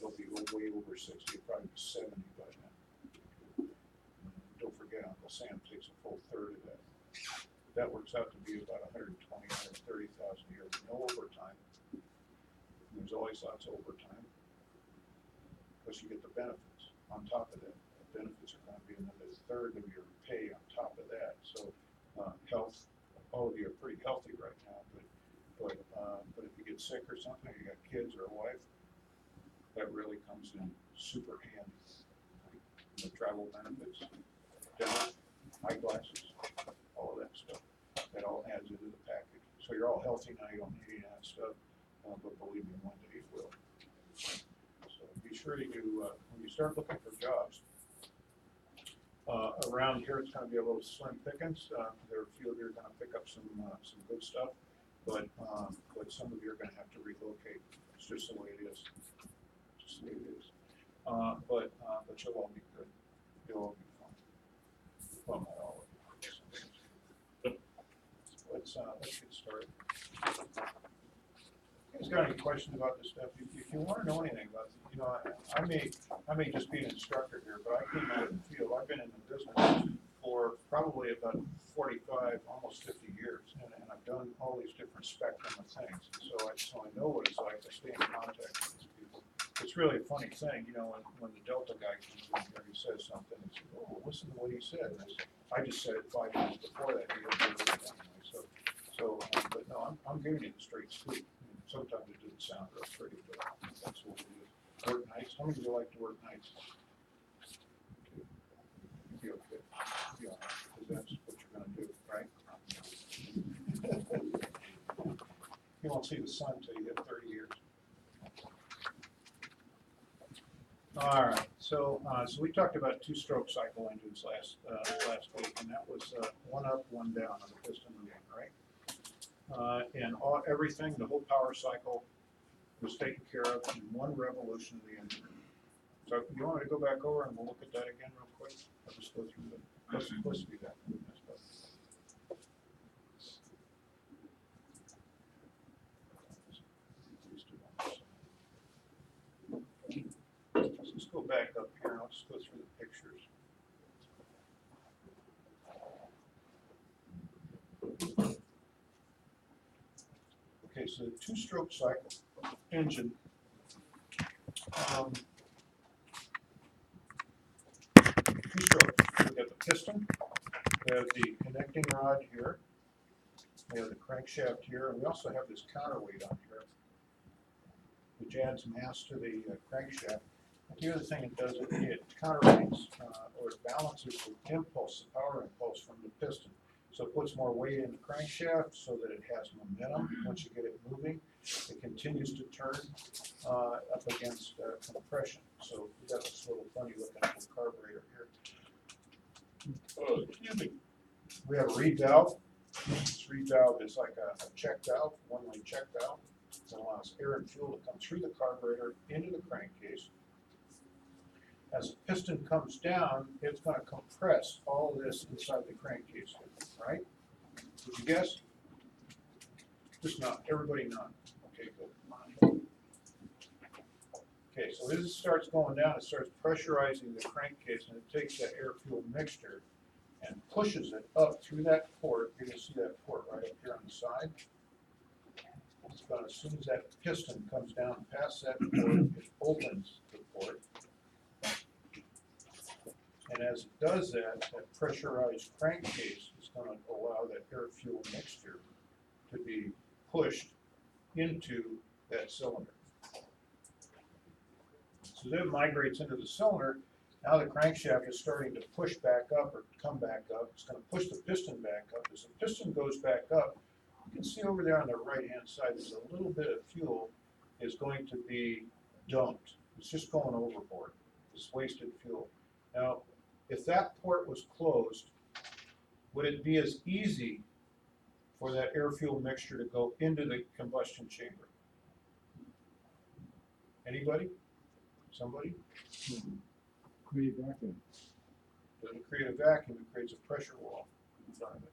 they'll be way over 60, probably 70 by then. Don't forget, Uncle Sam takes a full third of that. That works out to be about 120, 130,000 a year, no overtime. There's always lots of overtime. Plus you get the benefits on top of that. The benefits are gonna be another third of your pay on top of that. So, health, all of you are pretty healthy right now, but if you get sick or something, or you got kids or a wife, that really comes in super handy. The travel benefits, dental, eyeglasses, all of that stuff. That all adds into the package. So you're all healthy now, you don't need any of that stuff, but believe me, one day you will. So be sure to do, when you start looking for jobs, around here it's gonna be a little slim pickings. There are a few of you are gonna pick up some good stuff, but some of you are gonna have to relocate. It's just the way it is. Just the way it is. But you'll all be good. You'll all be fine. Well, not all of you. Let's get started. You guys got any questions about this stuff? If you want to know anything about it, you know, I may just be an instructor here, but I came out of the field. I've been in the business for probably about 45, almost 50 years, and I've done all these different spectrum of things. So I know what it's like to stay in contact with these people. It's really a funny thing, you know, when the Delta guy comes in here, he says something, and says, "Oh, listen to what he said." And I just said it 5 minutes before that. He didn't do it anyway. But no, I'm giving you the straight scoop. I mean, sometimes it didn't sound real pretty, but that's what it is. Work nights. How many of you like to work nights? Okay. Be okay. Be all right, because that's what you're going to do, right? You won't see the sun until you hit 30 years. All right, so we talked about two-stroke cycle engines last week, and that was one up, one down on the piston moving, right? And everything, the whole power cycle was taken care of in one revolution of the engine. So you want me to go back over and we'll look at that again real quick? I'll just go through it's supposed to be that. Let's go back up here and I'll just go through the pictures. Okay, so the two-stroke cycle engine, two-stroke. We got the piston, we have the connecting rod here, we have the crankshaft here, and we also have this counterweight on here, which adds mass to the crankshaft. But the other thing it does, it counterweights or it balances the impulse, the power impulse from the piston. So it puts more weight in the crankshaft so that it has momentum. Once you get it moving, it continues to turn up against compression. So we got this little funny looking little carburetor here. Oh, excuse me. We have a reed valve. This reed valve is like a check valve, one-way check valve. It allows air and fuel to come through the carburetor into the crankcase. As the piston comes down, it's going to compress all this inside the crankcase, right? Did you guess? Just nod. Everybody nod. Okay, good. Okay, so as it starts going down, it starts pressurizing the crankcase, and it takes that air-fuel mixture and pushes it up through that port. You're going to see that port right up here on the side. It's going to, as soon as that piston comes down past that port, it opens the port. And as it does that, that pressurized crankcase is going to allow that air-fuel mixture to be pushed into that cylinder. So then it migrates into the cylinder. Now the crankshaft is starting to push back up or come back up. It's going to push the piston back up. As the piston goes back up, you can see over there on the right-hand side, there's a little bit of fuel is going to be dumped. It's just going overboard. It's wasted fuel. Now, if that port was closed, would it be as easy for that air-fuel mixture to go into the combustion chamber? Anybody? Somebody?
Create vacuum.
Doesn't create a vacuum, it creates a pressure wall in front of it.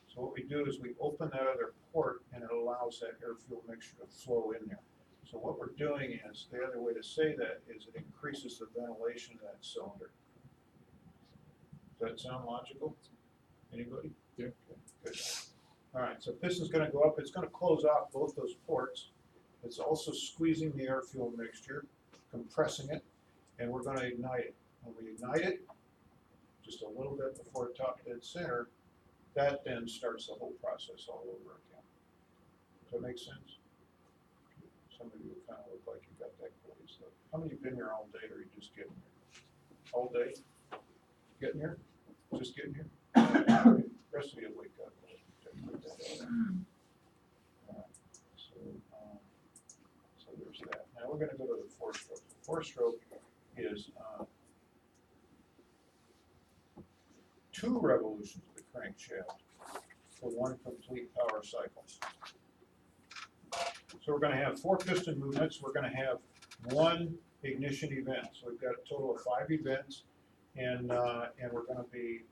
So what we do is we open that other port and it allows that air-fuel mixture to flow in there. So what we're doing is, the other way to say that is it increases the ventilation of that cylinder. Does that sound logical? Anybody?
Yeah.
Good. All right, so piston's gonna go up, it's gonna close off both those ports. It's also squeezing the air-fuel mixture, compressing it, and we're gonna ignite it. When we ignite it, just a little bit before top dead center, that then starts the whole process all over again. Does that make sense? Some of you kind of look like you got that glazed up. How many have been here all day, or are you just getting here? All day? Getting here? Just getting here? Rest of you wake up. Alright, so there's that. Now we're gonna go to the four-stroke. The four-stroke is 2 revolutions of the crankshaft for 1 complete power cycle. So we're gonna have 4 piston movements. We're gonna have 1 ignition event. So we've got a total of 5 events, and we're gonna be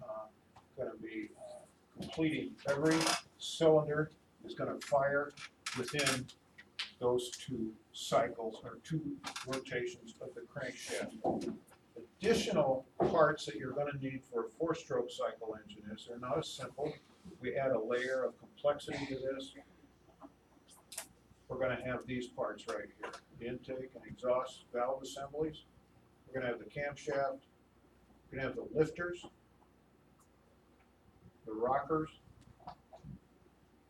completing every cylinder is gonna fire within those 2 cycles or 2 rotations of the crankshaft. Additional parts that you're going to need for a 4-stroke cycle engine is they're not as simple. We add a layer of complexity to this. We're going to have these parts right here: the intake and exhaust valve assemblies. We're going to have the camshaft. We're going to have the lifters, the rockers,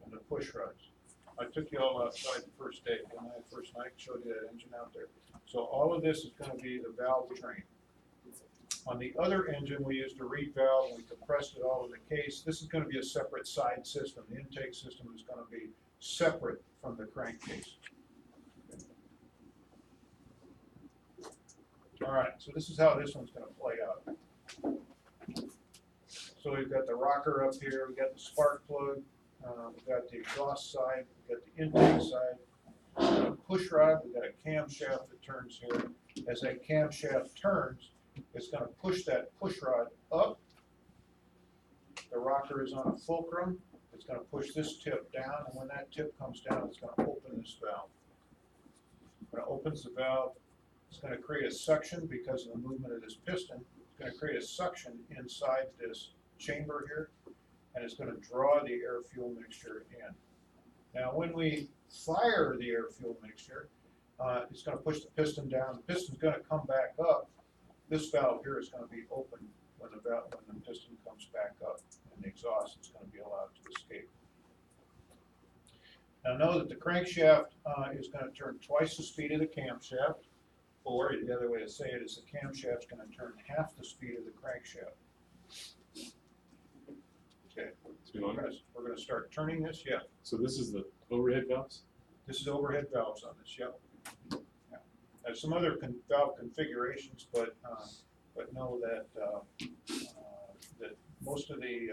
and the push rods. I took you all outside the first day, when I first night showed you that engine out there. So all of this is going to be the valve train. On the other engine, we used a reed valve, and we compressed it all in the case. This is going to be a separate side system. The intake system is going to be separate from the crankcase. All right, so this is how this one's going to play out. So we've got the rocker up here, we've got the spark plug, we've got the exhaust side, we've got the intake side, we've got a push rod, we've got a camshaft that turns here. As that camshaft turns, it's going to push that push rod up. The rocker is on a fulcrum. It's going to push this tip down, and when that tip comes down, it's going to open this valve. When it opens the valve, it's going to create a suction because of the movement of this piston. It's going to create a suction inside this chamber here, and it's going to draw the air-fuel mixture in. Now, when we fire the air-fuel mixture, it's going to push the piston down. The piston's going to come back up. This valve here is going to be open when the piston comes back up, and the exhaust is going to be allowed to escape. Now know that the crankshaft is going to turn twice the speed of the camshaft, or the other way to say it is the camshaft is going to turn half the speed of the crankshaft. Okay, so we're going to start turning this. Yeah.
So this is the overhead valves?
This is overhead valves on this. Yep. Yeah. There's some other valve configurations, but know that that most of the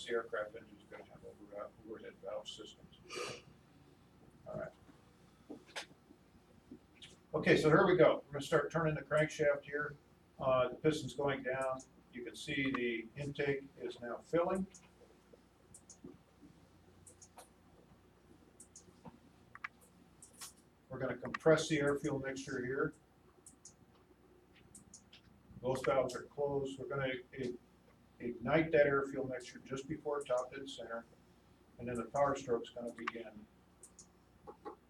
aircraft engines are going to have overhead valve systems. All right. Okay, so here we go. We're going to start turning the crankshaft here. The piston's going down. You can see the intake is now filling. We're going to compress the air-fuel mixture here. Those valves are closed. We're going to ignite that air-fuel mixture just before top dead center, and then the power stroke is going to begin.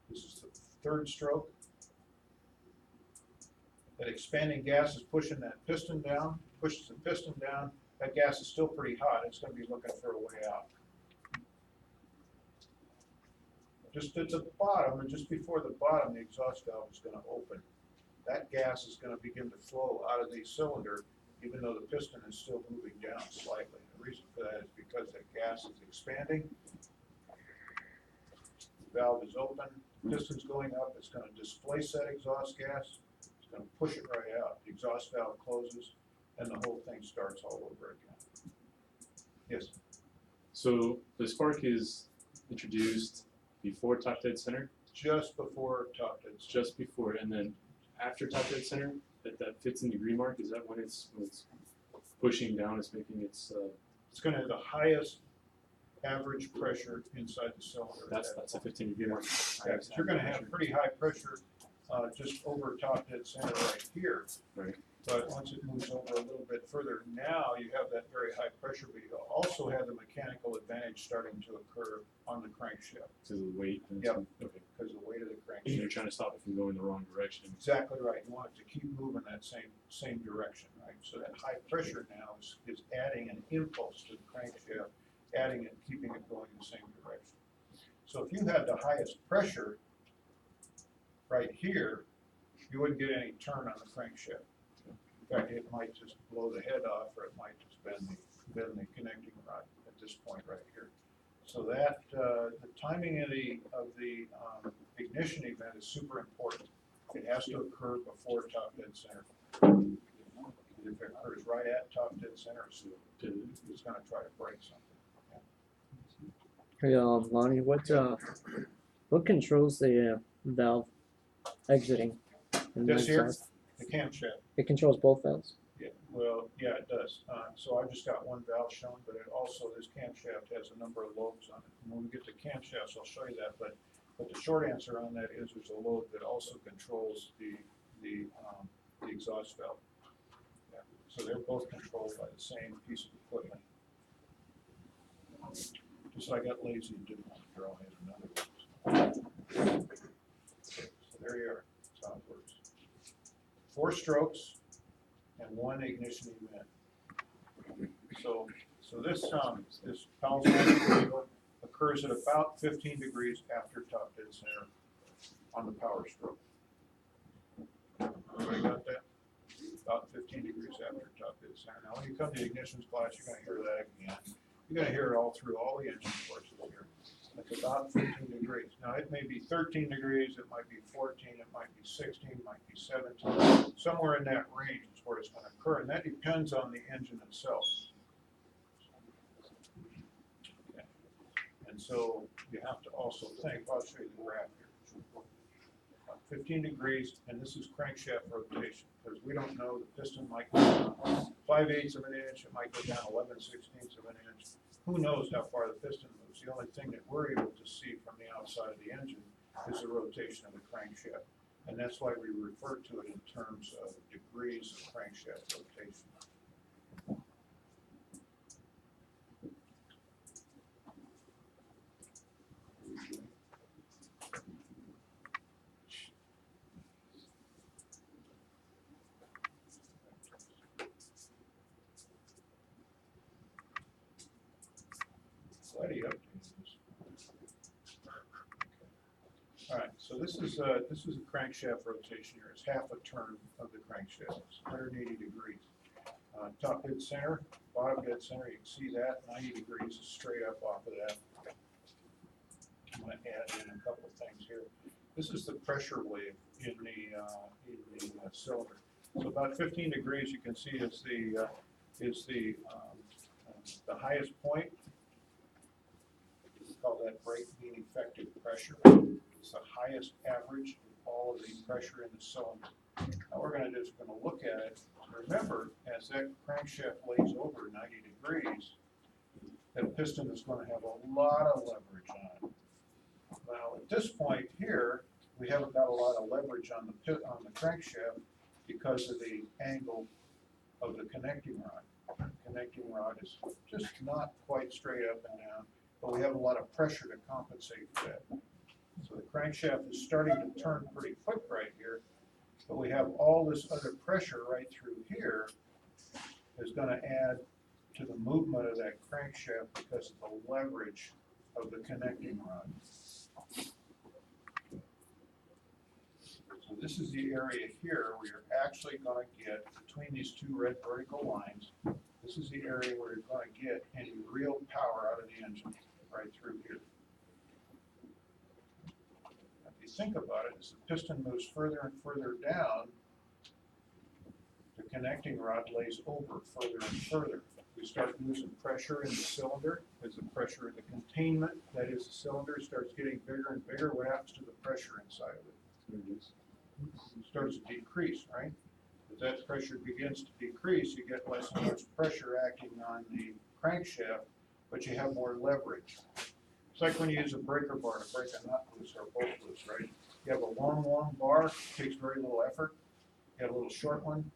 This is the 3rd stroke. That expanding gas is pushing that piston down, pushes the piston down. That gas is still pretty hot. It's going to be looking for a way out. Just at the bottom, and just before the bottom, the exhaust valve is going to open. That gas is going to begin to flow out of the cylinder, even though the piston is still moving down slightly. The reason for that is because that gas is expanding. The valve is open. The piston's going up. It's going to displace that exhaust gas. It's going to push it right out. The exhaust valve closes, and the whole thing starts all over again. Yes?
So the spark is introduced before top dead center?
Just before top dead center.
Just before, and then after top dead center, that 15-degree mark, is that when it's pushing down, it's making its...
It's going to have the highest average pressure inside the cylinder.
That's a 15-degree mark.
Yeah, you're going to have pretty high pressure just over top dead center right here.
Right.
But once it moves over a little bit further, now you have that very high pressure, but you also have the mechanical advantage starting to occur on the crankshaft
Because of the weight. And
Yep.
Okay.
because of the weight of the
And you're
crankshaft.
trying to stop it from going the wrong direction.
Exactly right. You want it to keep moving that same direction, right? So that high pressure now is adding an impulse to the crankshaft, adding it, keeping it going in the same direction. So if you had the highest pressure right here, you wouldn't get any turn on the crankshaft. In fact, it might just blow the head off, or it might just bend the connecting rod at this point right here. So that the timing of the ignition event is super important. It has to occur before top dead center. If it occurs right at top dead center, it's going to try to break something.
Hey, Lonnie, what controls the valve exiting? in
This
the
here,
exhaust?
the camshaft.
It controls both valves?
Yeah, well, yeah, it does. So I've just got one valve shown, but it also, this camshaft has a number of lobes on it. And when we get to camshafts, I'll show you that, but the short answer on that is there's a lobe that also controls the exhaust valve. Yeah. So they're both controlled by the same piece of equipment. Just like I got lazy and didn't want to draw in another one. So there you are. That's how it works. 4 strokes and 1 ignition event. So this Powell's angle occurs at about 15 degrees after top dead center on the power stroke. Everybody got that? About 15 degrees after top dead center. Now when you come to the ignitions class, you're going to hear that again. You're going to hear it all through all the engine courses here. It's about 15 degrees. Now it may be 13 degrees, it might be 14, it might be 16, it might be 17. Somewhere in that range is where it's going to occur, and that depends on the engine itself. Okay. And so you have to also think, I'll show you the graph here. 15 degrees, and this is crankshaft rotation, because we don't know, the piston might go down 5/8 of an inch, it might go down 11/16 of an inch. Who knows how far the piston moves? The only thing that we're able to see from the outside of the engine is the rotation of the crankshaft. And that's why we refer to it in terms of degrees of crankshaft rotation. Glad he updated this. All right, so this is a crankshaft rotation here. It's half a turn of the crankshaft. It's 180 degrees. Top dead center, bottom dead center. You can see that 90 degrees is straight up off of that. I'm going to add in a couple of things here. This is the pressure wave in the cylinder. So about 15 degrees, you can see is the highest point. We call that break mean effective pressure. It's the highest average of all of the pressure in the cylinder. Now we're going to just look at it. Remember, as that crankshaft lays over 90 degrees, that piston is going to have a lot of leverage on it. Now at this point here, we haven't got a lot of leverage on the crankshaft because of the angle of the connecting rod. The connecting rod is just not quite straight up and down, but we have a lot of pressure to compensate for that. So the crankshaft is starting to turn pretty quick right here, but we have all this other pressure right through here is going to add to the movement of that crankshaft because of the leverage of the connecting rod. So this is the area here where you're actually going to get, between these 2 red vertical lines, this is the area where you're going to get any real power out of the engine, right through here. If you think about it, as the piston moves further and further down, the connecting rod lays over further and further. We start losing pressure in the cylinder as the pressure in the containment, that is the cylinder, starts getting bigger and bigger. What happens to the pressure inside of it? It starts to decrease, right? As that pressure begins to decrease, you get less and less pressure acting on the crankshaft, but you have more leverage. It's like when you use a breaker bar to break a nut loose or a bolt loose, right? You have a long bar, takes very little effort. You have a little short one,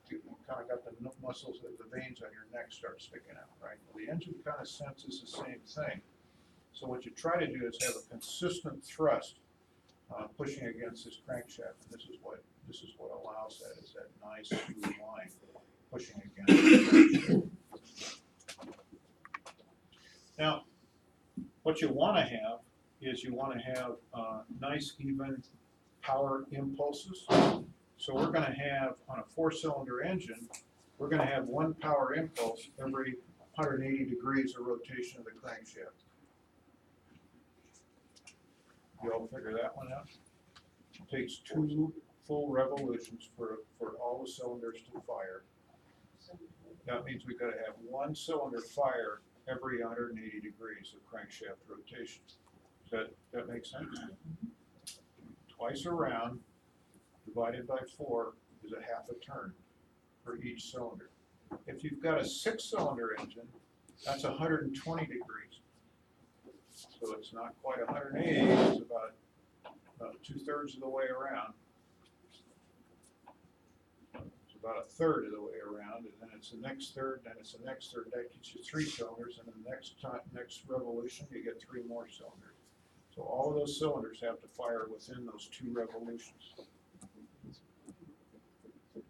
you kind of got the muscles, the veins on your neck start sticking out, right? Well, the engine kind of senses the same thing. So what you try to do is have a consistent thrust pushing against this crankshaft. And this is what allows that, is that nice smooth line pushing against it. Now, what you want to have is you want to have nice even power impulses. So we're going to have, on a 4-cylinder engine, we're going to have one power impulse every 180 degrees of rotation of the crankshaft. You all figure that one out? It takes 2 full revolutions for all the cylinders to fire. That means we've got to have 1 cylinder fire every 180 degrees of crankshaft rotation. Does that make sense? Twice around, divided by 4, is a half a turn for each cylinder. If you've got a 6-cylinder engine, that's 120 degrees. So it's not quite 180, it's about 2/3 of the way around. It's about 1/3 of the way around, and then it's the next third, then it's the next third. That gets you 3 cylinders, and then the next revolution, you get 3 more cylinders. So all of those cylinders have to fire within those 2 revolutions.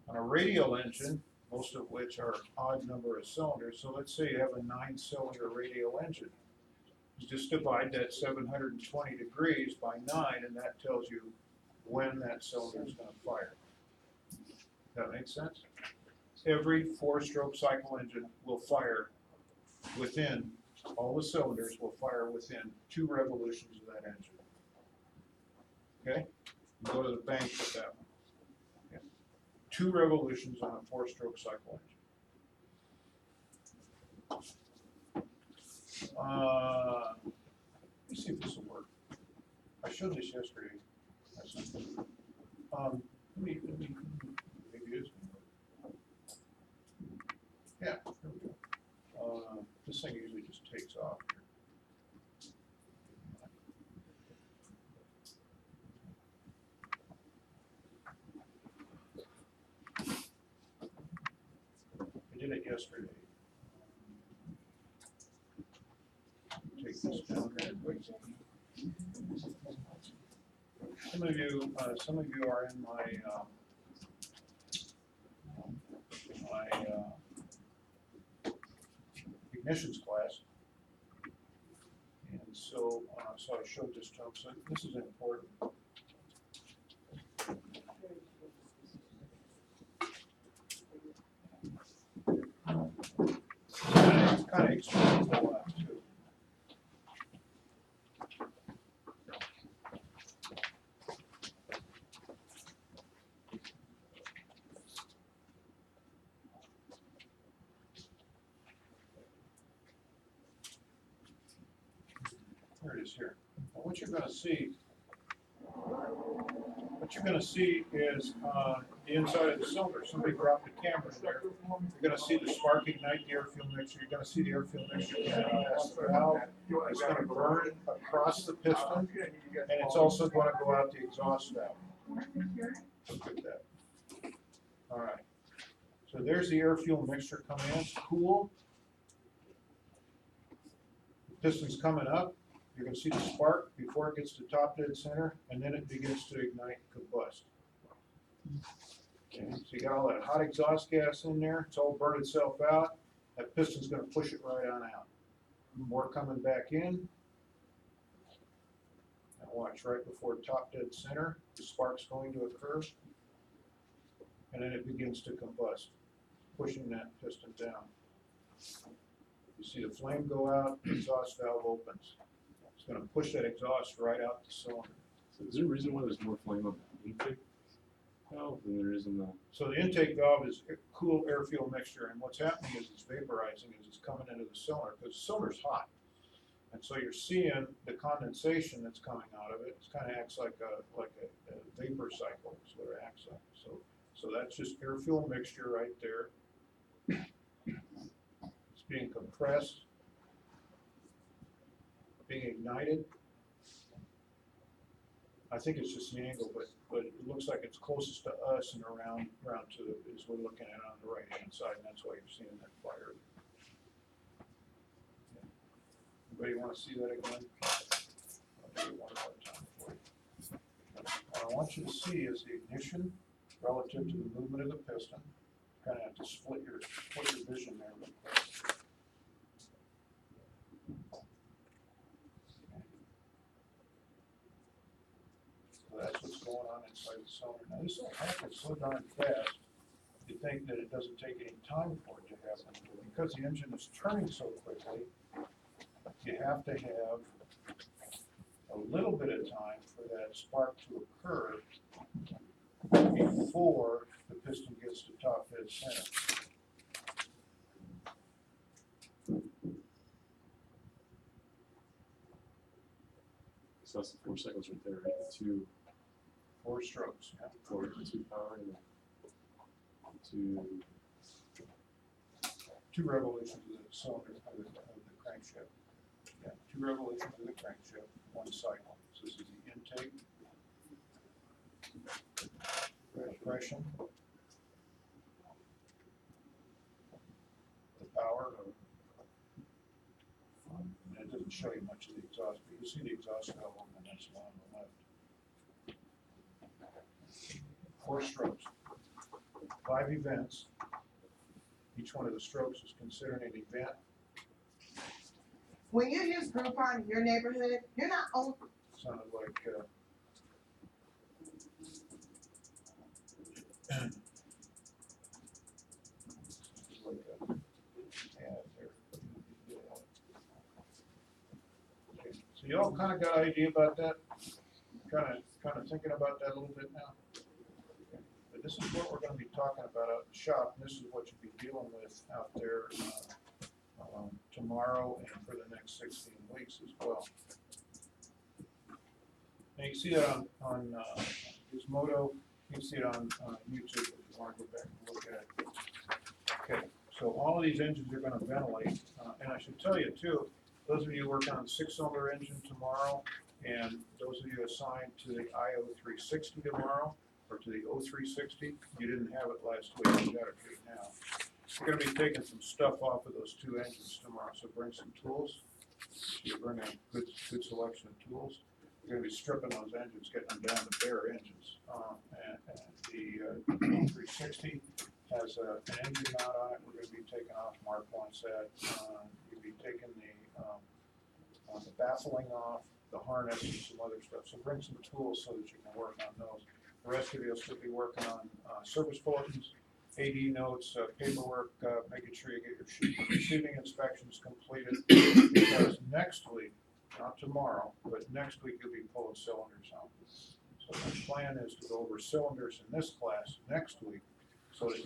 On a radial engine, most of which are odd number of cylinders, so let's say you have a 9-cylinder radial engine. You just divide that 720 degrees by 9, and that tells you when that cylinder is going to fire. That makes sense? Every 4-stroke cycle engine will fire within, all the cylinders will fire within 2 revolutions of that engine. Okay? You go to the bank with that one. Okay. 2 revolutions on a 4-stroke cycle engine. Let me see if this will work. I showed this yesterday. Maybe it is going to work. Yeah, here we go. This thing usually just takes off here. I did it yesterday. Take this down here. Some of you are in my ignitions class, and so I showed this to them. So this is important. It kind of explains a lot too. There it is here. Now what you're going to see is the inside of the cylinder. Somebody dropped the camera in there. You're going to see the spark ignite the air fuel mixture. You're going to see the air fuel mixture coming past the valve. It's going to burn across the piston, and it's also going to go out the exhaust valve. Look at that. All right. So there's the air fuel mixture coming in. It's cool. The piston's coming up. You're going to see the spark before it gets to top dead center, and then it begins to ignite and combust. Okay, so you got all that hot exhaust gas in there. It's all burned itself out. That piston's going to push it right on out. More coming back in. Now watch, right before top dead center, the spark's going to occur, and then it begins to combust, pushing that piston down. You see the flame go out, the exhaust valve opens. It's going to push that exhaust right out the cylinder.
So is there a reason why there's more flame on the intake valve than there is in the?
So the intake valve is a cool air fuel mixture, and what's happening is it's vaporizing as it's coming into the cylinder, because the cylinder's hot. And so you're seeing the condensation that's coming out of it. It kind of acts like a vapor cycle is what it acts like. So that's just air fuel mixture right there. It's being compressed, being ignited, I think it's just the angle, but it looks like it's closest to us and around to, is we're looking at it on the right-hand side, and that's why you're seeing that fire. Anybody wanna see that again? I'll do it one more time for you. What I want you to see is the ignition relative to the movement of the piston. Kinda have to split your vision there real quick. So that's what's going on inside the cylinder. Now this will happen so darn fast, you think that it doesn't take any time for it to happen. Because the engine is turning so quickly, you have to have a little bit of time for that spark to occur before the piston gets to top dead center.
So that's the 4 cycles right there, right? The
4 strokes, yeah.
2 power and 2.
2 revolutions of the cylinder of the crankshaft. Yeah, 2 revolutions of the crankshaft, 1 cycle. So this is the intake, compression, the power, and it doesn't show you much of the exhaust, but you see the exhaust valve on the next one on the left. 4 strokes, 5 events. Each one of the strokes is considered an event.
When you use Groupon in your neighborhood, you're not only
Sounded like okay. So you all kind of got an idea about that? Kind of thinking about that a little bit now? Okay. But this is what we're going to be talking about out in the shop, and this is what you'll be dealing with out there tomorrow and for the next 16 weeks as well. And you can see that on Gizmodo. You can see it on YouTube if you want to go back and look at it. Okay, so all of these engines are going to ventilate, and I should tell you too, those of you working on the 6-cylinder engine tomorrow, and those of you assigned to the IO360 tomorrow, or to the O360, you didn't have it last week, you got it here now. We're going to be taking some stuff off of those 2 engines tomorrow, so bring some tools. You bring a good selection of tools. We're going to be stripping those engines, getting them down to bare engines. And the 360 has an engine mount on it. We're going to be taking off. Mark wants that. You'll be taking the baffling off, the harness, and some other stuff. So bring some tools so that you can work on those. The rest of you will still be working on service bulletins, AD notes, paperwork, making sure you get your receiving inspections completed. Because next week, not tomorrow, but next week you'll be pulling cylinders out. So my plan is to go over cylinders in this class next week, so that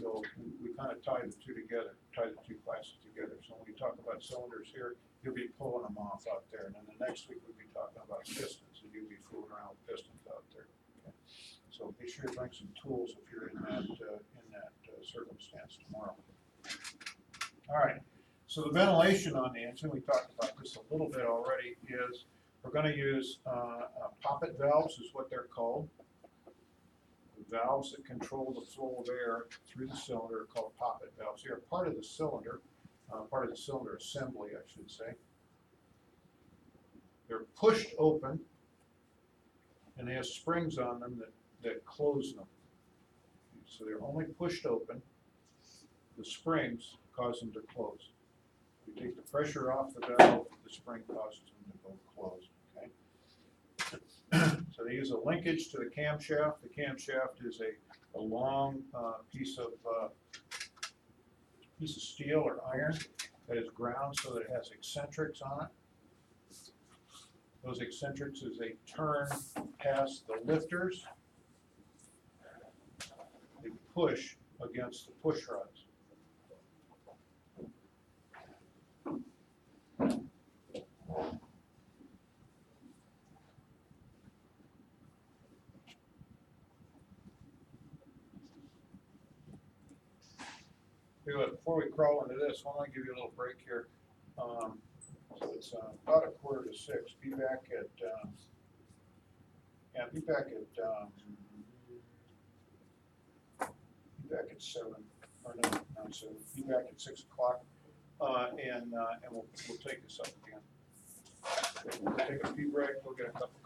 we kind of tie the 2 together, tie the 2 classes together. So when we talk about cylinders here, you'll be pulling them off out there, and then the next week we'll be talking about pistons, and you'll be fooling around with pistons out there. Okay? So be sure to bring some tools if you're in that circumstance tomorrow. All right. So the ventilation on the engine, we talked about this a little bit already, is we're going to use poppet valves, is what they're called. The valves that control the flow of air through the cylinder are called poppet valves. They are part of the cylinder assembly, I should say. They're pushed open, and they have springs on them that close them. So they're only pushed open. The springs cause them to close. If you take the pressure off the valve, the spring causes them to go closed. Okay. So they use a linkage to the camshaft. The camshaft is a long piece of steel or iron that is ground so that it has eccentrics on it. Those eccentrics, as they turn past the lifters, they push against the push rods. Before we crawl into this, why don't I give you a little break here. So it's about 5:45. Be back at Yeah, be back at 7, or no, not 7, be back at 6 o'clock, and we'll take this up again. We'll take a pee break, we'll get a cup of